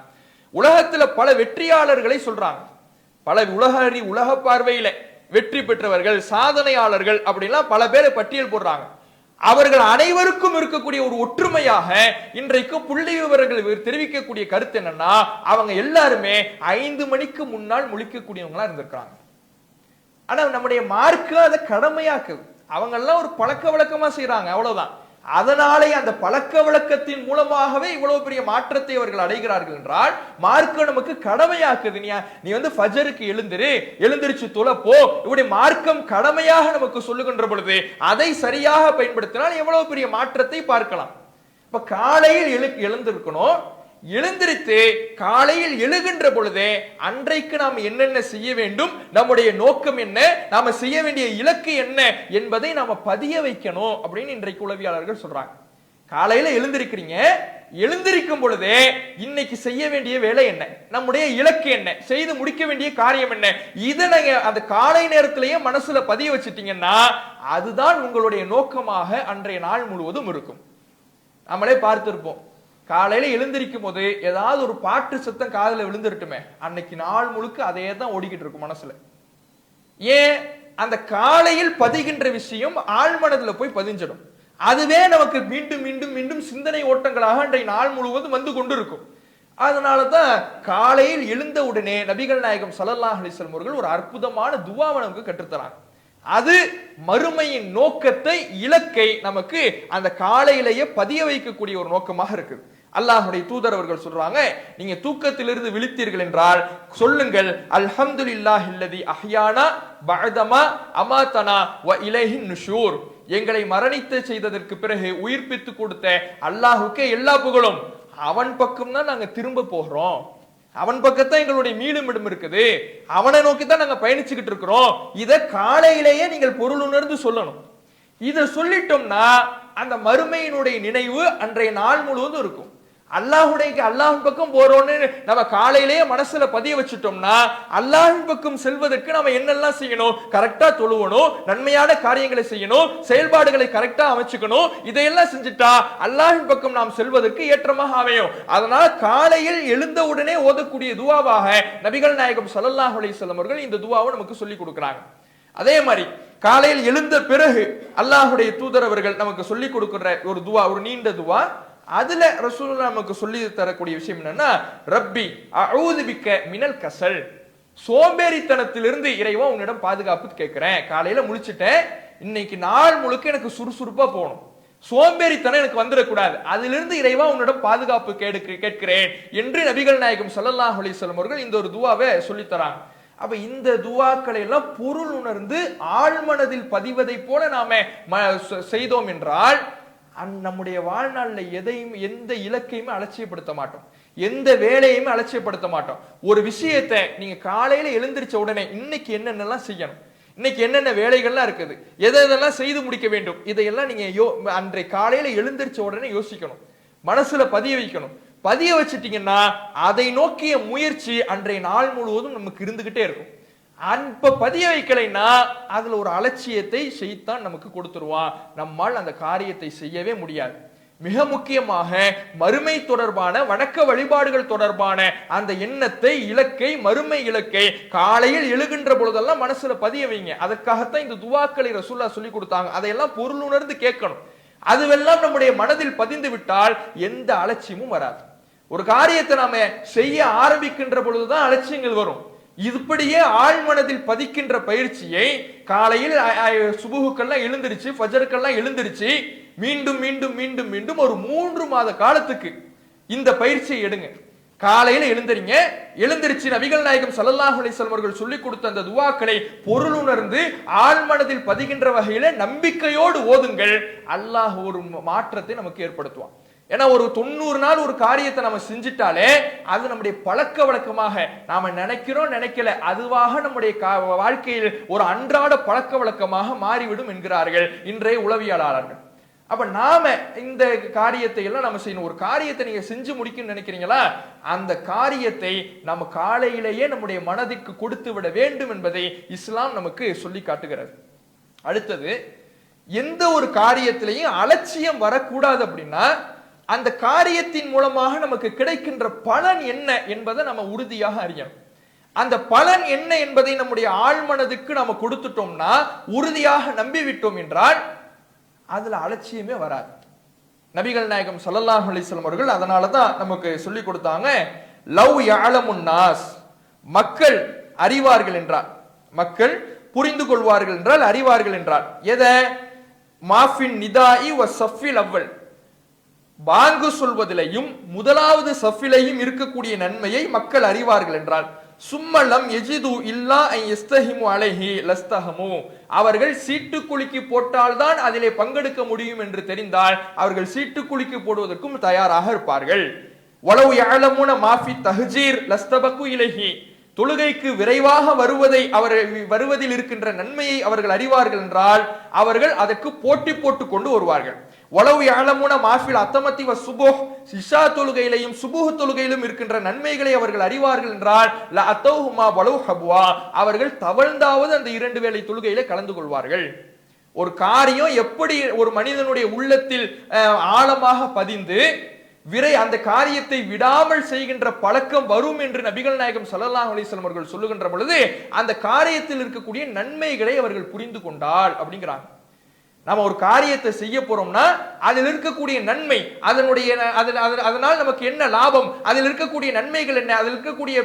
Speaker 1: உலகத்துல பல வெற்றியாளர்களை சொல்றாங்க, பல உலக பார்வையில வெற்றி பெற்றவர்கள், சாதனையாளர்கள் அப்படின்லாம் பல பேரை பட்டியல் போடுறாங்க. அவர்கள் அனைவருக்கும் இருக்கக்கூடிய ஒரு ஒற்றுமையாக இன்றைக்கு புள்ளி விவரங்கள் தெரிவிக்கக்கூடிய கருத்து என்னன்னா, அவங்க எல்லாருமே 5 மணிக்கு முன்னால் முழிக்கக்கூடியவங்களா இருந்திருக்காங்க. ஆனா நம்முடைய மார்க்கு அதை கடமையாக்குது. அவங்க எல்லாம் ஒரு பழக்க வழக்கமா செய்யறாங்க, அவ்வளவுதான். அதனாலே அந்த பழக்க வழக்கத்தின் மூலமாகவே இவ்வளவு பெரிய மாற்றத்தை அவர்கள் அடைகிறார்கள் என்றால் மார்க்கம் நமக்கு கடமையாக்குது. நீ ஃபஜருக்கு எழுந்திருச்சு தொழ போ, இப்படி மார்க்கம் கடமையாக நமக்கு சொல்லுகின்ற பொழுது அதை சரியாக பயன்படுத்தினால் எவ்வளவு பெரிய மாற்றத்தை பார்க்கலாம். இப்ப காலையில் எழுந்திருக்கணும், எழுந்திருத்து காலையில் எழுகின்ற பொழுதே அன்றைக்கு நாம் என்னென்ன செய்ய வேண்டும், நம்முடைய நோக்கம் என்ன, நாம செய்ய வேண்டிய இலக்கு என்ன என்பதை நாம பதிய வைக்கணும் அப்படின்னு இன்றைக்கு உளவியாளர்கள் சொல்றாங்க. காலையில எழுந்திருக்கிறீங்க, எழுந்திருக்கும் பொழுதே இன்னைக்கு செய்ய வேண்டிய வேலை என்ன, நம்முடைய இலக்கு என்ன, செய்து முடிக்க வேண்டிய காரியம் என்ன, இதை நீங்க அந்த காலை நேரத்திலேயே மனசுல பதிய வச்சிட்டீங்கன்னா அதுதான் உங்களுடைய நோக்கமாக அன்றைய நாள் முழுவதும் இருக்கும். நம்மளே பார்த்திருப்போம், காலையில எழுந்திருக்கும் போது ஏதாவது ஒரு பாட்டு சத்தம் காதுல விழுந்துருட்டுமே, அன்னைக்கு நாள் முழுக்க அதே தான் ஓடிக்கிட்டு இருக்கும் மனசுல. ஏன், அந்த காலையில் பதிகின்ற விஷயம் ஆழ்மனதுல போய் பதிஞ்சிடும், அதுவே நமக்கு மீண்டும் மீண்டும் மீண்டும் சிந்தனை ஓட்டங்களாக அன்றைய நாள் முழுவதும் வந்து கொண்டிருக்கும். அதனாலதான் காலையில் எழுந்த உடனே நபிகள் நாயகம் ஸல்லல்லாஹு அலைஹி வஸல்லம் அவர்கள் ஒரு அற்புதமான துஆவை நமக்கு கற்றுத்தராங்க. அது மறுமையின் நோக்கத்தை, இலக்கை நமக்கு அந்த காலையிலேயே பதிய வைக்கக்கூடிய ஒரு நோக்கமாக இருக்குது. அல்லாஹ்வுடைய தூதர் அவர்கள் சொல்றாங்க, நீங்க தூக்கத்திலிருந்து விழித்தீர்கள் என்றால் சொல்லுங்கள், அல்ஹம்துலில்லாஹில்லதி அஹ்யானா பஅதமா அமாதனா வ இலைஹின் நுஷூர். எங்களை மரணித்த செய்ததற்கு பிறகு உயிர்ப்பித்து கொடுத்த அல்லாஹ்வுக்கே எல்லா புகழும், அவன் பக்கம் தான் நாங்க திரும்ப போகிறோம், அவன் பக்கத்தான் எங்களுடைய மீளும் இடம் இருக்குது, அவனை நோக்கி தான் நாங்க பயணிச்சுக்கிட்டு இருக்கிறோம். இத காலையிலேயே நீங்கள் பொருள் உணர்ந்து சொல்லணும். இத சொல்லிட்டோம்னா அந்த மறுமையினுடைய நினைவு அன்றைய நாள் முழுவதும் இருக்கும். அல்லாஹ்வின் பக்கம் போறோம்னு நம்ம காலையிலேயே மனசுல பதிய வச்சுட்டோம்னா அல்லாஹ்வின் பக்கம் செல்வதற்கு நம்ம என்னெல்லாம் செய்யணும், கரெக்டா தொழுவணும், நன்மையான காரியங்களை செய்யணும், செயல்பாடுகளை கரெக்டா அமைச்சுக்கணும். இதையெல்லாம் செஞ்சுட்டா அல்லாஹ்வின் பக்கம் நாம் செல்வதற்கு ஏற்றமாக அமையும். அதனால காலையில் எழுந்த உடனே ஓதக்கூடிய துஆவாக நபிகள் நாயகம் ஸல்லல்லாஹு அலைஹி வஸல்லம் அவர்கள் இந்த துஆவை நமக்கு சொல்லி கொடுக்கிறாங்க. அதே மாதிரி காலையில் எழுந்த பிறகு அல்லாஹ்வுடைய தூதர் அவர்கள் நமக்கு சொல்லி கொடுக்கிற ஒரு துஆ, ஒரு நீண்ட துஆ. அதுல ரசூலுல்லாஹ் நமக்கு சொல்லி தரக்கூடிய விஷயம் என்னன்னா, ரப்பி அஊது பிக்க மினல் கஸல். சோம்பேறித்தனத்திலிருந்து இறைவா உன்னிடம் பாதுகாப்பு கேட்கிறேன். காலையில முழிச்சிட்டேன், இன்னைக்கு நாள் முழுக்க எனக்கு சுறுசுறுப்பா போகணும், சோம்பேறித்தனம் எனக்கு வந்துடக்கூடாது, அதிலிருந்து இறைவா உன்னிடம் பாதுகாப்பு கேட்கிறேன் என்று நபிகள் நாயகம் ஸல்லல்லாஹு அலைஹி வஸல்லம் அவர்கள் இந்த ஒரு துஆவை சொல்லி தராங்க. அப்ப இந்த துஆக்களை எல்லாம் பொருள் உணர்ந்து ஆழ்மனதில் பதிவதை போல நாம செய்தோம் என்றால் நம்முடைய வாழ்நாள்ல எதையும், எந்த இலக்கையுமே அலட்சியப்படுத்த மாட்டோம், எந்த வேலையுமே அலட்சியப்படுத்த மாட்டோம். ஒரு விஷயத்தை நீங்க காலையில எழுந்திருச்ச உடனே இன்னைக்கு என்னென்னலாம் செய்யணும், இன்னைக்கு என்னென்ன வேலைகள்லாம் இருக்குது, எதெல்லாம் செய்து முடிக்க வேண்டும், இதையெல்லாம் நீங்க அன்றைய காலையில எழுந்திருச்ச உடனே யோசிக்கணும், மனசுல பதிய வைக்கணும். பதிய வச்சிட்டீங்கன்னா அதை நோக்கிய முயற்சி அன்றைய நாள் முழுவதும் நமக்கு இருந்துகிட்டே இருக்கும். அப்ப பதிய வைக்கலைன்னா அதுல ஒரு அலட்சியத்தை ஷைத்தான் நமக்கு கொடுத்துருவான், நம்மால் அந்த காரியத்தை செய்யவே முடியாது. மிக முக்கியமாக மறுமை தொடர்பான வணக்க வழிபாடுகள் தொடர்பான அந்த எண்ணத்தை, இலக்கை, மறுமை இலக்கை காலையில் எழுகின்ற பொழுதெல்லாம் மனசுல பதிய வைங்க. அதற்காகத்தான் இந்த துஆக்களை ரசூலுல்லாஹ் சொல்லி கொடுத்தாங்க. அதையெல்லாம் பொருள் உணர்ந்து கேட்கணும். அதுவெல்லாம் நம்முடைய மனதில் பதிந்து விட்டால் எந்த அலட்சியமும் வராது. ஒரு காரியத்தை நாம செய்ய ஆரம்பிக்கின்ற பொழுதுதான் அலட்சியங்கள் வரும். இப்படியே ஆழ்மனதில் பதிக்கின்ற பயிற்சியை காலையில் சுபுகுக்கெல்லாம் எழுந்திருச்சு, ஃபஜருக்கெல்லாம் எழுந்திருச்சு, மீண்டும் மீண்டும் மீண்டும் மீண்டும் ஒரு 3 மாத காலத்துக்கு இந்த பயிற்சியை எடுங்க. காலையில எழுந்திரீங்க, எழுந்திருச்சு நபிகள் நாயகம் ஸல்லல்லாஹு அலைஹி வஸல்லம் அவர்கள் சொல்லிக் கொடுத்த அந்த துஆக்களை பொருள் உணர்ந்து ஆழ்மனதில் பதிகின்ற வகையில நம்பிக்கையோடு ஓதுங்கள். அல்லாஹ் ஒரு மாற்றத்தை நமக்கு ஏற்படுத்துவான். ஏன்னா ஒரு 90 நாள் ஒரு காரியத்தை நம்ம செஞ்சிட்டாலே அது நம்முடைய பழக்க வழக்கமாக நாம நினைக்கல, அதுவாக நம்முடைய வாழ்க்கையில் ஒரு அன்றாட பழக்க வழக்கமாக மாறிவிடும் என்கிறார்கள் இன்றைய உளவியலாளர்கள். அப்ப நாம இந்த காரியத்தை எல்லாம் நம்ம செய்யணும். ஒரு காரியத்தை நீங்க செஞ்சு முடிக்கணும்னு நினைக்கிறீங்களா, அந்த காரியத்தை நம்ம காலையிலேயே நம்முடைய மனதிற்கு கொடுத்து விட வேண்டும் என்பதை இஸ்லாம் நமக்கு சொல்லி காட்டுகிறது. அடுத்தது, எந்த ஒரு காரியத்திலையும் அலட்சியம் வரக்கூடாது. அப்படின்னா அந்த காரியத்தின் மூலமாக நமக்கு கிடைக்கின்ற பலன் என்ன என்பதை நம்ம உறுதியாக அறியணும். அந்த பலன் என்ன என்பதை நம்முடைய ஆழ்மனதுக்கு நம்ம கொடுத்துட்டோம்னா, உறுதியாக நம்பிவிட்டோம் என்றால் அதுல அலட்சியமே வராது. நபிகள் நாயகம் ஸல்லல்லாஹு அலைஹி வஸல்லம் அவர்கள் அதனாலதான் நமக்கு சொல்லி கொடுத்தாங்க, லவ் யஅலமுன் நாஸ், மக்கள் அறிவார்கள் என்றால், மக்கள் புரிந்து கொள்வார்கள் என்றால், அறிவார்கள் என்றால் எதை, மாஃபின் நிதாஇ வ ஸஃபில் அவ்வல், பாங்கு சொல்வதிலையும் முதலாவது சஃபிலையும் இருக்கக்கூடிய நன்மையை மக்கள் அறிவார்கள் என்றால், சும்மலம் எஜிது இல்லா ஐ யஸ்தஹிமு அலைஹி லஸ்தஹமு, அவர்கள் சீட்டுக்குலுக்கி போட்டால்தான் அதிலே பங்கெடுக்க முடியும் என்று தெரிந்தால் அவர்கள் சீட்டுக்குலுக்கி போடுவதற்கும் தயாராக இருப்பார்கள். வலவு யஅலமுன மாஃபி தஹ்ஜீர் லஸ்தபகு இலைஹி, தொழுகைக்கு விரைவாக வருவதில் இருக்கின்ற நன்மையை அவர்கள் அறிவார்கள் என்றால் அவர்கள் அதற்கு போட்டி போட்டுக் கொண்டு வருவார்கள். வலவு யஅலமுன மாஃபில் அத்தமத்தி வ சுபுஹ், இஷா தொழுகையிலும் சுபுஹ் தொழுகையிலும் இருக்கின்ற நன்மைகளை அவர்கள் அறிவார்கள் என்றால் ல அத்தௌஹுமா வலவு ஹப்வா, அவர்கள் தவழ்ந்தாவது அந்த 2 வேளை தொழுகையில கலந்து கொள்வார்கள். ஒரு காரியம் எப்படி ஒரு மனிதனுடைய உள்ளத்தில் ஆழமாக பதிந்து அந்த காரியத்தை விடாமல் செய்கின்ற பழக்கம் வரும் என்று நபிகள் நாயகம் ஸல்லல்லாஹு அலைஹி வஸல்லம் அவர்கள் சொல்லுகின்ற பொழுது அந்த காரியத்தில் இருக்கக்கூடிய நன்மைகளை அவர்கள் புரிந்து கொண்டால் அப்படிங்கிறாங்க. நாம ஒரு காரியத்தை செய்ய போறோம்னா அதில் இருக்கக்கூடிய நன்மை, அதனால் நமக்கு என்ன லாபம், அதில் இருக்கக்கூடிய நன்மைகள் என்ன, அதில் இருக்கக்கூடிய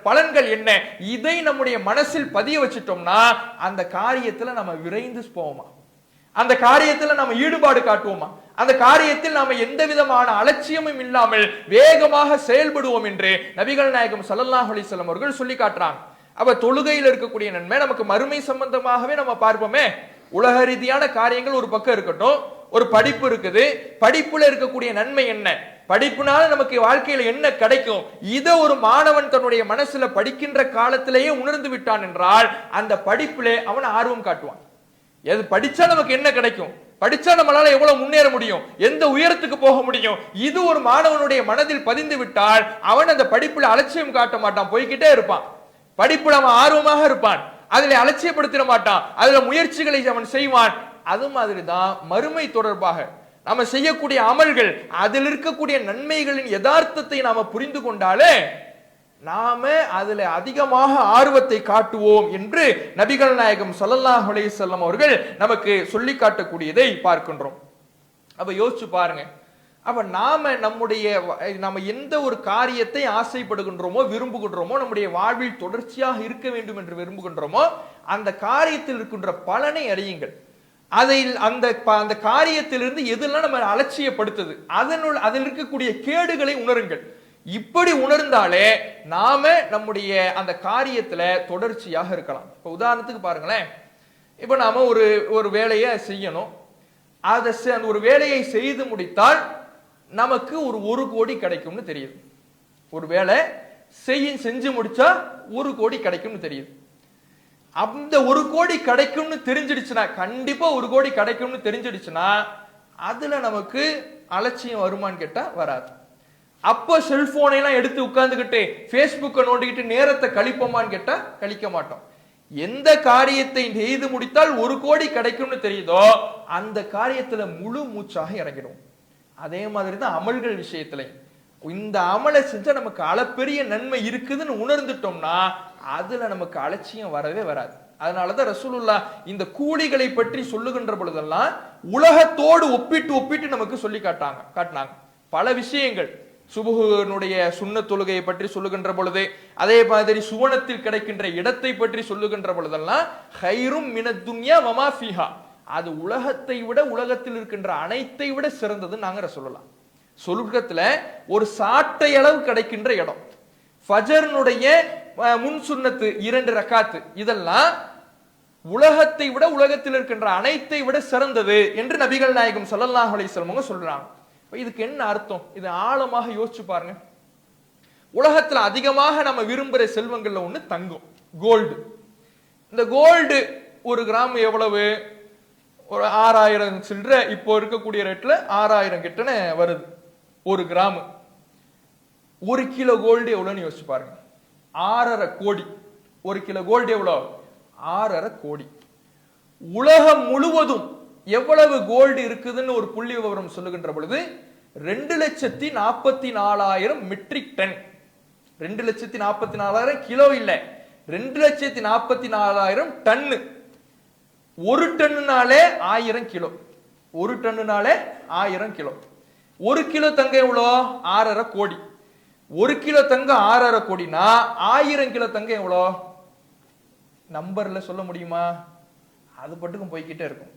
Speaker 1: பலன்கள் என்ன, இதை நம்முடைய மனசில் பதிய வச்சிட்டோம்னா அந்த காரியத்துல நம்ம விரைந்து போவோமா, அந்த காரியத்துல நம்ம ஈடுபாடு காட்டுவோமா, அந்த காரியத்தில் நாம எந்த விதமான அலட்சியமும் இல்லாமல் வேகமாக செயல்படுவோம் என்று நபிகள் நாயகம் ஸல்லல்லாஹு அலைஹி வஸல்லம் அவர்கள் சொல்லி காட்டுறாங்க. அப்ப தொழுகையில் இருக்கக்கூடிய நன்மை நமக்கு மறுமை சம்பந்தமாகவே நம்ம பார்ப்போமே. உலக ரீதியான காரியங்கள் ஒரு பக்கம் இருக்கட்டும், ஒரு படிப்பு இருக்குது, படிப்புல இருக்கக்கூடிய நன்மை என்ன, படிப்புனால நமக்கு வாழ்க்கையில என்ன கிடைக்கும், இதை ஒரு மாணவன் தன்னுடைய மனசுல படிக்கின்ற காலத்திலேயே உணர்ந்து விட்டான் என்றால் அந்த படிப்பிலே அவன் ஆர்வம் காட்டுவான். எது படிச்சா நமக்கு என்ன கிடைக்கும், படிச்சா நம்மளால எவ்வளவு முன்னேற முடியும், எந்த உயரத்துக்கு போக முடியும், இது ஒரு மாணவனுடைய மனதில் பதிந்து விட்டால் அவன் அந்த படிப்புல அலட்சியம் காட்ட மாட்டான், போய்கிட்டே இருப்பான். படிப்புல அவன் ஆர்வமாக இருப்பான், அதில் அலட்சியப்படுத்திட மாட்டான், அதுல முயற்சிகளை அவன் செய்வான். அது மாதிரிதான் மறுமை தொடர்பாக நாம செய்யக்கூடிய அமல்கள், அதில் இருக்கக்கூடிய நன்மைகளின் யதார்த்தத்தை நாம புரிந்து கொண்டாலே நாம அதுல அதிகமாக ஆர்வத்தை காட்டுவோம் என்று நபிகள் நாயகம் ஸல்லல்லாஹு அலைஹி வஸல்லம் அவர்கள் நமக்கு சொல்லி காட்டக்கூடியதை பார்க்கின்றோம். அப்ப யோசிச்சு பாருங்க. அப்ப நாம எந்த ஒரு காரியத்தை ஆசைப்படுகின்றோமோ விரும்புகின்றோமோ, நம்முடைய வாழ்வில் தொடர்ச்சியாக இருக்க வேண்டும் என்று விரும்புகின்றோமோ, அந்த காரியத்தில் இருக்கின்ற பலனை அறியுங்கள். அந்த காரியத்திலிருந்து எதெல்லாம் நம்ம அலட்சியப்படுத்துது, அதில் இருக்கக்கூடிய கேடுகளை உணருங்கள். இப்படி உணர்ந்தாலே நாம நம்முடைய அந்த காரியத்துல தொடர்ச்சியாக இருக்கலாம். இப்ப உதாரணத்துக்கு பாருங்களேன், இப்ப நாம ஒரு வேலையை செய்யணும், அந்த ஒரு வேலையை செய்து முடித்தால் நமக்கு ஒரு 1 கோடி கிடைக்கும்னு தெரியுது. ஒரு வேலை செஞ்சு முடிச்சா 1 கோடி கிடைக்கும்னு தெரியுது. அந்த 1 கோடி கிடைக்கும்னு தெரிஞ்சிடுச்சுன்னா, கண்டிப்பா 1 கோடி கிடைக்கும்னு தெரிஞ்சிடுச்சுன்னா அதுல நமக்கு அலட்சியம் வருமான்னு கேட்டா வராது. அப்ப செல்போனை எல்லாம் எடுத்து உட்கார்ந்துகிட்டு பேஸ்புக்கை நோண்டிக்கிட்டு நேரத்தை கழிப்போமான்னு கேட்டா கழிக்க மாட்டோம். எந்த காரியத்தை செய்து முடித்தால் 1 கோடி கிடைக்கும்னு தெரியுதோ அந்த காரியத்துல முழு மூச்சாக இறங்கிடும். அதே மாதிரிதான் அமல்கள் விஷயத்துல, இந்த அமலை செஞ்சா நமக்கு அளப்பெரிய நன்மை இருக்குதுன்னு உணர்ந்துட்டோம்னா அதுல நமக்கு அலட்சியம் வரவே வராது. அதனாலதான் ரசூலுல்லாஹ் இந்த கூலிகளை பற்றி சொல்லுகின்ற பொழுதெல்லாம் உலகத்தோடு ஒப்பிட்டு நமக்கு சொல்லி காட்டினாங்க பல விஷயங்கள். சுபுஹனுடைய சுன்னத் தொழுகையை பற்றி சொல்லுகின்ற பொழுது, அதே மாதிரி சுவனத்தில் கிடைக்கின்ற இடத்தை பற்றி சொல்லுகின்ற பொழுதெல்லாம் ஹைரும் மினத் துன்யா வமா ஃபீஹா, அது உலகத்தை விட, உலகத்தில் இருக்கின்ற அனைத்தை விட சிறந்தது நாங்க சொல்லலாம். சொர்க்கத்துல ஒரு சாட்டை அளவு கிடைக்கின்ற இடம், ஃபஜர்னுடைய முன் சுன்னத்து 2 ரக்காத்து, இதெல்லாம் உலகத்தை விட, உலகத்தில் இருக்கின்ற அனைத்தை விட சிறந்தது என்று நபிகள் நாயகம் ஸல்லல்லாஹு அலைஹி வஸல்லம் சொல்றாங்க. இதுக்கு என்ன அர்த்தம்? இது ஆழமாக யோசிச்சு பாருங்க. உலகத்துல அதிகமாக நம்ம விரும்புற செல்வங்கள்ல ஒண்ணு தங்கம், கோல்டு. இந்த கோல்டு 1 கிராம் எவ்வளவு? ஒரு 6000 சில்லற இப்போ இருக்கக்கூடிய ரேட்ல 6000 கிட்டன வருது ஒரு கிராம். 1 கிலோ கோல்டு எவ்வளவுன்னு யோசிச்சு பாருங்க. 6.5 கோடி. 1 கிலோ கோல்டு எவ்வளவு? 6.5 கோடி. உலகம் முழுவதும் எவ்வளவு கோல்டு இருக்குதுன்னு ஒரு புள்ளி விவரம் சொல்லுகின்ற பொழுது 2,44,000 மெட்ரிக் டன். 2,44,000 கிலோ இல்ல, 2,44,000 டன்னு. ஒரு டன்னுனாலே 1000 கிலோ. ஒரு டன்னுனாலே 1000 கிலோ. 1 கிலோ தங்கம் எவ்வளோ? 6.5 கோடி. 1 கிலோ தங்கம் 6.5 கோடினா 1000 கிலோ தங்கம் எவ்வளோ? நம்பர்ல சொல்ல முடியுமா? அது பட்டுக்கும் போய்கிட்டே இருக்கும்.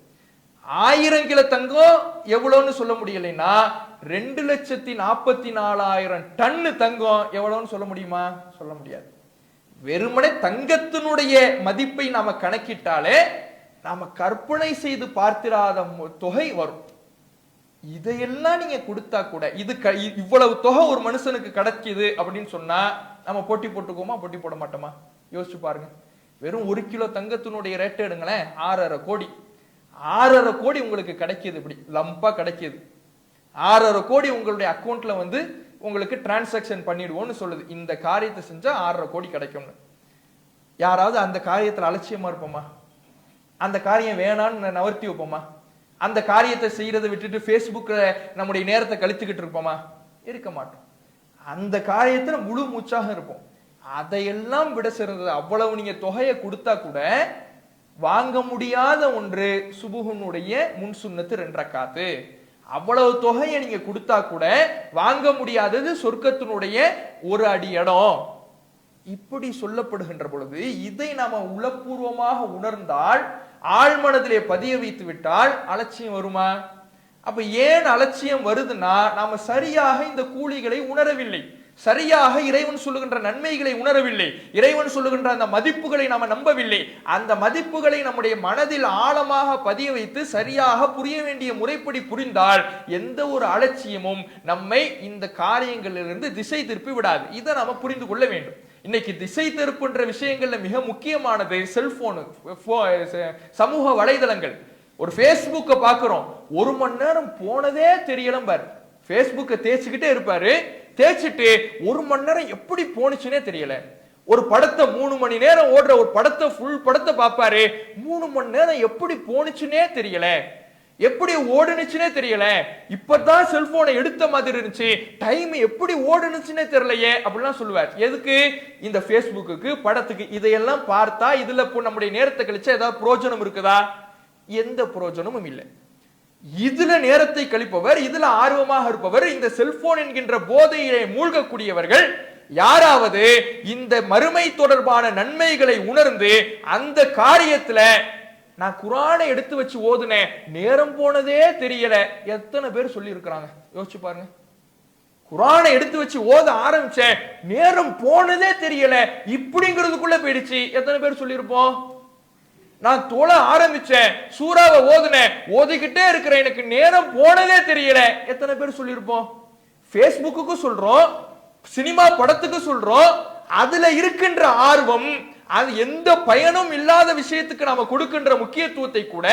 Speaker 1: 1000 கிலோ தங்கம் எவ்வளவுன்னு சொல்ல முடியலைன்னா 2,44,000 டன்னு தங்கம் எவ்வளவுன்னு சொல்ல முடியுமா? சொல்ல முடியாது. வெறுமனே தங்கத்தினுடைய மதிப்பை நாம கணக்கிட்டாலே நாம கற்பனை செய்து பார்த்திராத தொகை வரும். இதையெல்லாம் நீங்க கொடுத்தா கூட இது இவ்வளவு தொகை ஒரு மனுஷனுக்கு கிடைக்குது அப்படின்னு சொன்னா நம்ம போட்டி போட்டுக்கோமா? போட்டி போட மாட்டோமா? யோசிச்சு பாருங்க. வெறும் 1 கிலோ தங்கத்தினுடைய ரேட் எடுங்களேன், 6.5 கோடி. 6.5 கோடி உங்களுக்கு கிடைக்கிது. இப்படி லம்பா கிடைக்கிது. 6.5 கோடி உங்களுடைய அக்கௌண்ட்ல வந்து உங்களுக்கு டிரான்சாக்சன் பண்ணிடுவோம்னு சொல்லுது. இந்த காரியத்தை செஞ்சா 6.5 கோடி கிடைக்கும்னு. யாராவது அந்த காரியத்துல அலட்சியமா இருப்போமா? அந்த காரியம் வேணான்னு நவர்த்தி வைப்போமா? அந்த காரியத்தை செய்யறதை விட்டுட்டு பேஸ்புக்ல நம்முடைய நேரத்தை கழித்துக்கிட்டு இருப்போமா? இருக்க மாட்டோம். அந்த காரியத்துல முழு மூச்சாக இருப்போம். அதையெல்லாம் விட சிறந்தது. அவ்வளவு நீங்க தொகையை கொடுத்தா கூட வாங்க முடியாத ஒன்று சுபுகுனுடைய முன் சுன்னத்து 2 ரக்காத்து. அவ்வளவு தொகையை நீங்க கொடுத்தா கூட வாங்க முடியாதது சொர்க்கத்தினுடைய 1 அடி இடம். இப்படி சொல்லப்படுகின்ற பொழுது இதை நாம உளப்பூர்வமாக உணர்ந்தால், ஆழ்மனதிலே பதிய வைத்து விட்டால் அலட்சியம் வருமா? அப்ப ஏன் அலட்சியம் வருதுன்னா நாம சரியாக இந்த கூலிகளை உணரவில்லை, சரியாக இறைவன் சொல்லுகின்ற நன்மைகளை உணரவில்லை, இறைவன் சொல்லுகின்ற அந்த மதிப்புகளை நாம நம்பவில்லை. அந்த மதிப்புகளை நம்முடைய மனதில் ஆழமாக பதிய வைத்து சரியாக புரிய வேண்டிய முறைப்படி புரிந்தால் எந்த ஒரு அலட்சியமும் நம்மை இந்த காரியங்களிலிருந்து திசை திருப்பி விடாது. இதை நாம புரிந்து கொள்ள வேண்டும். இன்னைக்கு திசை திருப்புன்ற விஷயங்கள்ல மிக முக்கியமானது செல்போனு, சமூக வலைதளங்கள். ஒரு பேஸ்புக்கை பாக்குறோம், 1 மணி நேரம் போனதே தெரியல பாரு. பேஸ்புக்கை தேய்ச்சிக்கிட்டே இருப்பாரு, தேய்ச்சிட்டு 1 மணி நேரம் எப்படி போனுச்சுன்னே தெரியல. ஒரு படத்தை 3 மணி நேரம் ஓடுற ஒரு படத்தை ஃபுல் படத்தை பாப்பாரு, 3 மணி நேரம் எப்படி போனுச்சுன்னே தெரியல, எப்படி ஓடுனுச்சுன்னே தெரியல. இப்பதான் செல்போனை எடுத்த மாதிரி இருந்துச்சு, டைம் எப்படி ஓடுனுச்சுன்னே தெரியலையே அப்படிலாம் சொல்லுவார். எதுக்கு? இந்த பேஸ்புக்கு, படத்துக்கு. இதையெல்லாம் பார்த்தா இதுல நம்முடைய நேரத்தை கழிச்சா ஏதாவது பிரயோஜனம் இருக்குதா? எந்த பிரயோஜனமும் இல்லை. இதுல நேரத்தை கழிப்பவர், இதுல ஆர்வமாக இருப்பவர், இந்த செல்போன் என்கின்ற போதையிலே மூழ்கக்கூடியவர்கள் யாராவது இந்த மறுமை தொடர்பான நன்மைகளை உணர்ந்து அந்த காரியத்துல நான் குர்ஆனை எடுத்து வச்சு ஓதுனேன், நேரம் போனதே தெரியல, எத்தனை பேர் சொல்லி இருக்கிறாங்க? யோசிச்சு பாருங்க. குர்ஆனை எடுத்து வச்சு ஓத ஆரம்பிச்சேன், நேரம் போனதே தெரியல, இப்படிங்கிறதுக்குள்ள போயிடுச்சு, எத்தனை பேர் சொல்லியிருப்போம்? நான் தொழ ஆரம்பிச்சேன், சூறாவை ஓதுனேன், ஓதிக்கிட்டே இருக்கிறேன், எனக்கு நேரம் போனதே தெரியல, எத்தனை பேர் சொல்லியிருப்போம்? பேஸ்புக்கு சொல்றோம், சினிமா படத்துக்கு சொல்றோம், அதுல இருக்கின்ற ஆர்வம், அது எந்த பயனும் இல்லாத விஷயத்துக்கு நாம கொடுக்கின்ற முக்கியத்துவத்தை கூட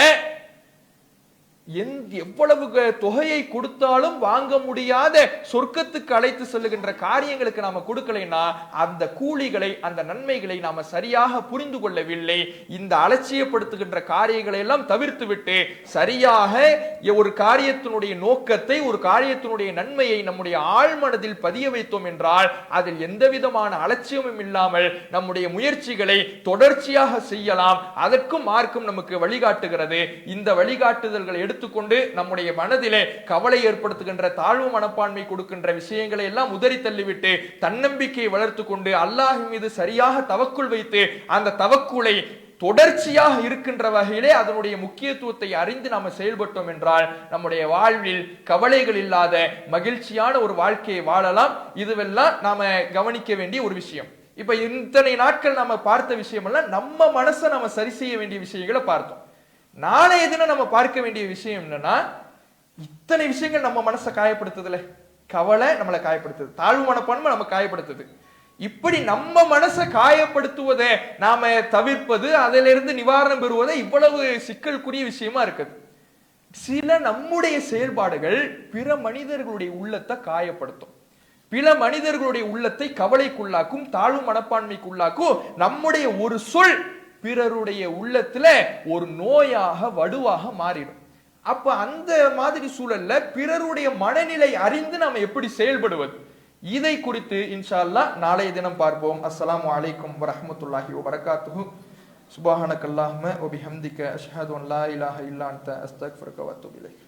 Speaker 1: எவ்வளவு தொகையை கொடுத்தாலும் வாங்க முடியாத சொர்க்கத்துக்கு அழைத்து செல்லுகின்ற காரியங்களுக்கு நாம கொடுக்கலைன்னா அந்த கூலிகளை, அந்த நன்மைகளை நாம சரியாக புரிந்து கொள்ளவில்லை. இந்த அலட்சியப்படுத்துகின்ற காரியங்களை எல்லாம் தவிர்த்து விட்டு சரியாக ஒரு காரியத்தினுடைய நோக்கத்தை, ஒரு காரியத்தினுடைய நன்மையை நம்முடைய ஆழ்மனதில் பதிய வைத்தோம் என்றால் அதில் எந்த விதமான அலட்சியமும் இல்லாமல் நம்முடைய முயற்சிகளை தொடர்ச்சியாக செய்யலாம். அதற்கும் மார்க்கம் நமக்கு வழிகாட்டுகிறது. இந்த வழிகாட்டுதல்களை எடுத்துக்கொண்டு நம்முடைய மனதிலே கவலை ஏற்படுத்துகின்ற, தாழ்வு மனப்பான்மை கொடுக்கின்ற விஷயங்களை எல்லாம் உதறி தள்ளிவிட்டு தன்னம்பிக்கையை வளர்த்து கொண்டு அல்லாஹ் மீது சரியாக தவக்குள் வைத்து அந்த தவக்குலை தொடர்ச்சியாக இருக்கின்ற வகையிலே அதனுடைய முக்கியத்துவத்தை அறிந்து நாம செயல்பட்டோம் என்றால் நம்முடைய வாழ்வில் கவலைகள் இல்லாத மகிழ்ச்சியான ஒரு வாழ்க்கையை வாழலாம். இதுவெல்லாம் நாம கவனிக்க வேண்டிய ஒரு விஷயம். இப்ப இத்தனை நாட்கள் நாம பார்த்த விஷயம் எல்லாம் நம்ம மனசை நாம சரி செய்ய வேண்டிய விஷயங்களை பார்த்தோம். நாளைய தினம் நம்ம பார்க்க வேண்டிய விஷயம் என்னன்னா, இத்தனை விஷயங்கள் நம்ம மனசை காயப்படுத்துதுல, கவலை நம்மளை காயப்படுத்துது, தாழ்வு மனப்பான்மை நம்ம காயப்படுத்துது. இப்படி நம்ம மனசை காயப்படுத்துவதை நாம தவிர்ப்பது, அதிலிருந்து நிவாரணம் பெறுவதை இவ்வளவு சிக்கலுக்குரிய விஷயமா இருக்குது. சில நம்முடைய செயல்பாடுகள் பிற மனிதர்களுடைய உள்ளத்தை காயப்படுத்தும், பிற மனிதர்களுடைய உள்ளத்தை கவலைக்குள்ளாக்கும், தாழ்வு மனப்பான்மைக்குள்ளாக்கும். நம்முடைய ஒரு சொல் பிறருடைய உள்ளத்துல ஒரு நோயாக வடுவாக மாறிடும். அப்ப அந்த மாதிரி சூழல்ல பிறருடைய மனநிலை அறிந்து நாம எப்படி செயல்படுவது, இதை குறித்து இன்ஷா அல்லாஹ் நாளைய தினம் பார்ப்போம். அஸ்ஸலாமு அலைக்கும் வரஹ்மத்துல்லாஹி வபரகாத்துஹு. சுப்ஹானக்கல்லாஹும்ம வபிஹம்திக அஷ்ஹது அன் லா இலாஹா இல்லா அன்த அஸ்தக்ஃபிருக வ அத்தூபு இலைக்.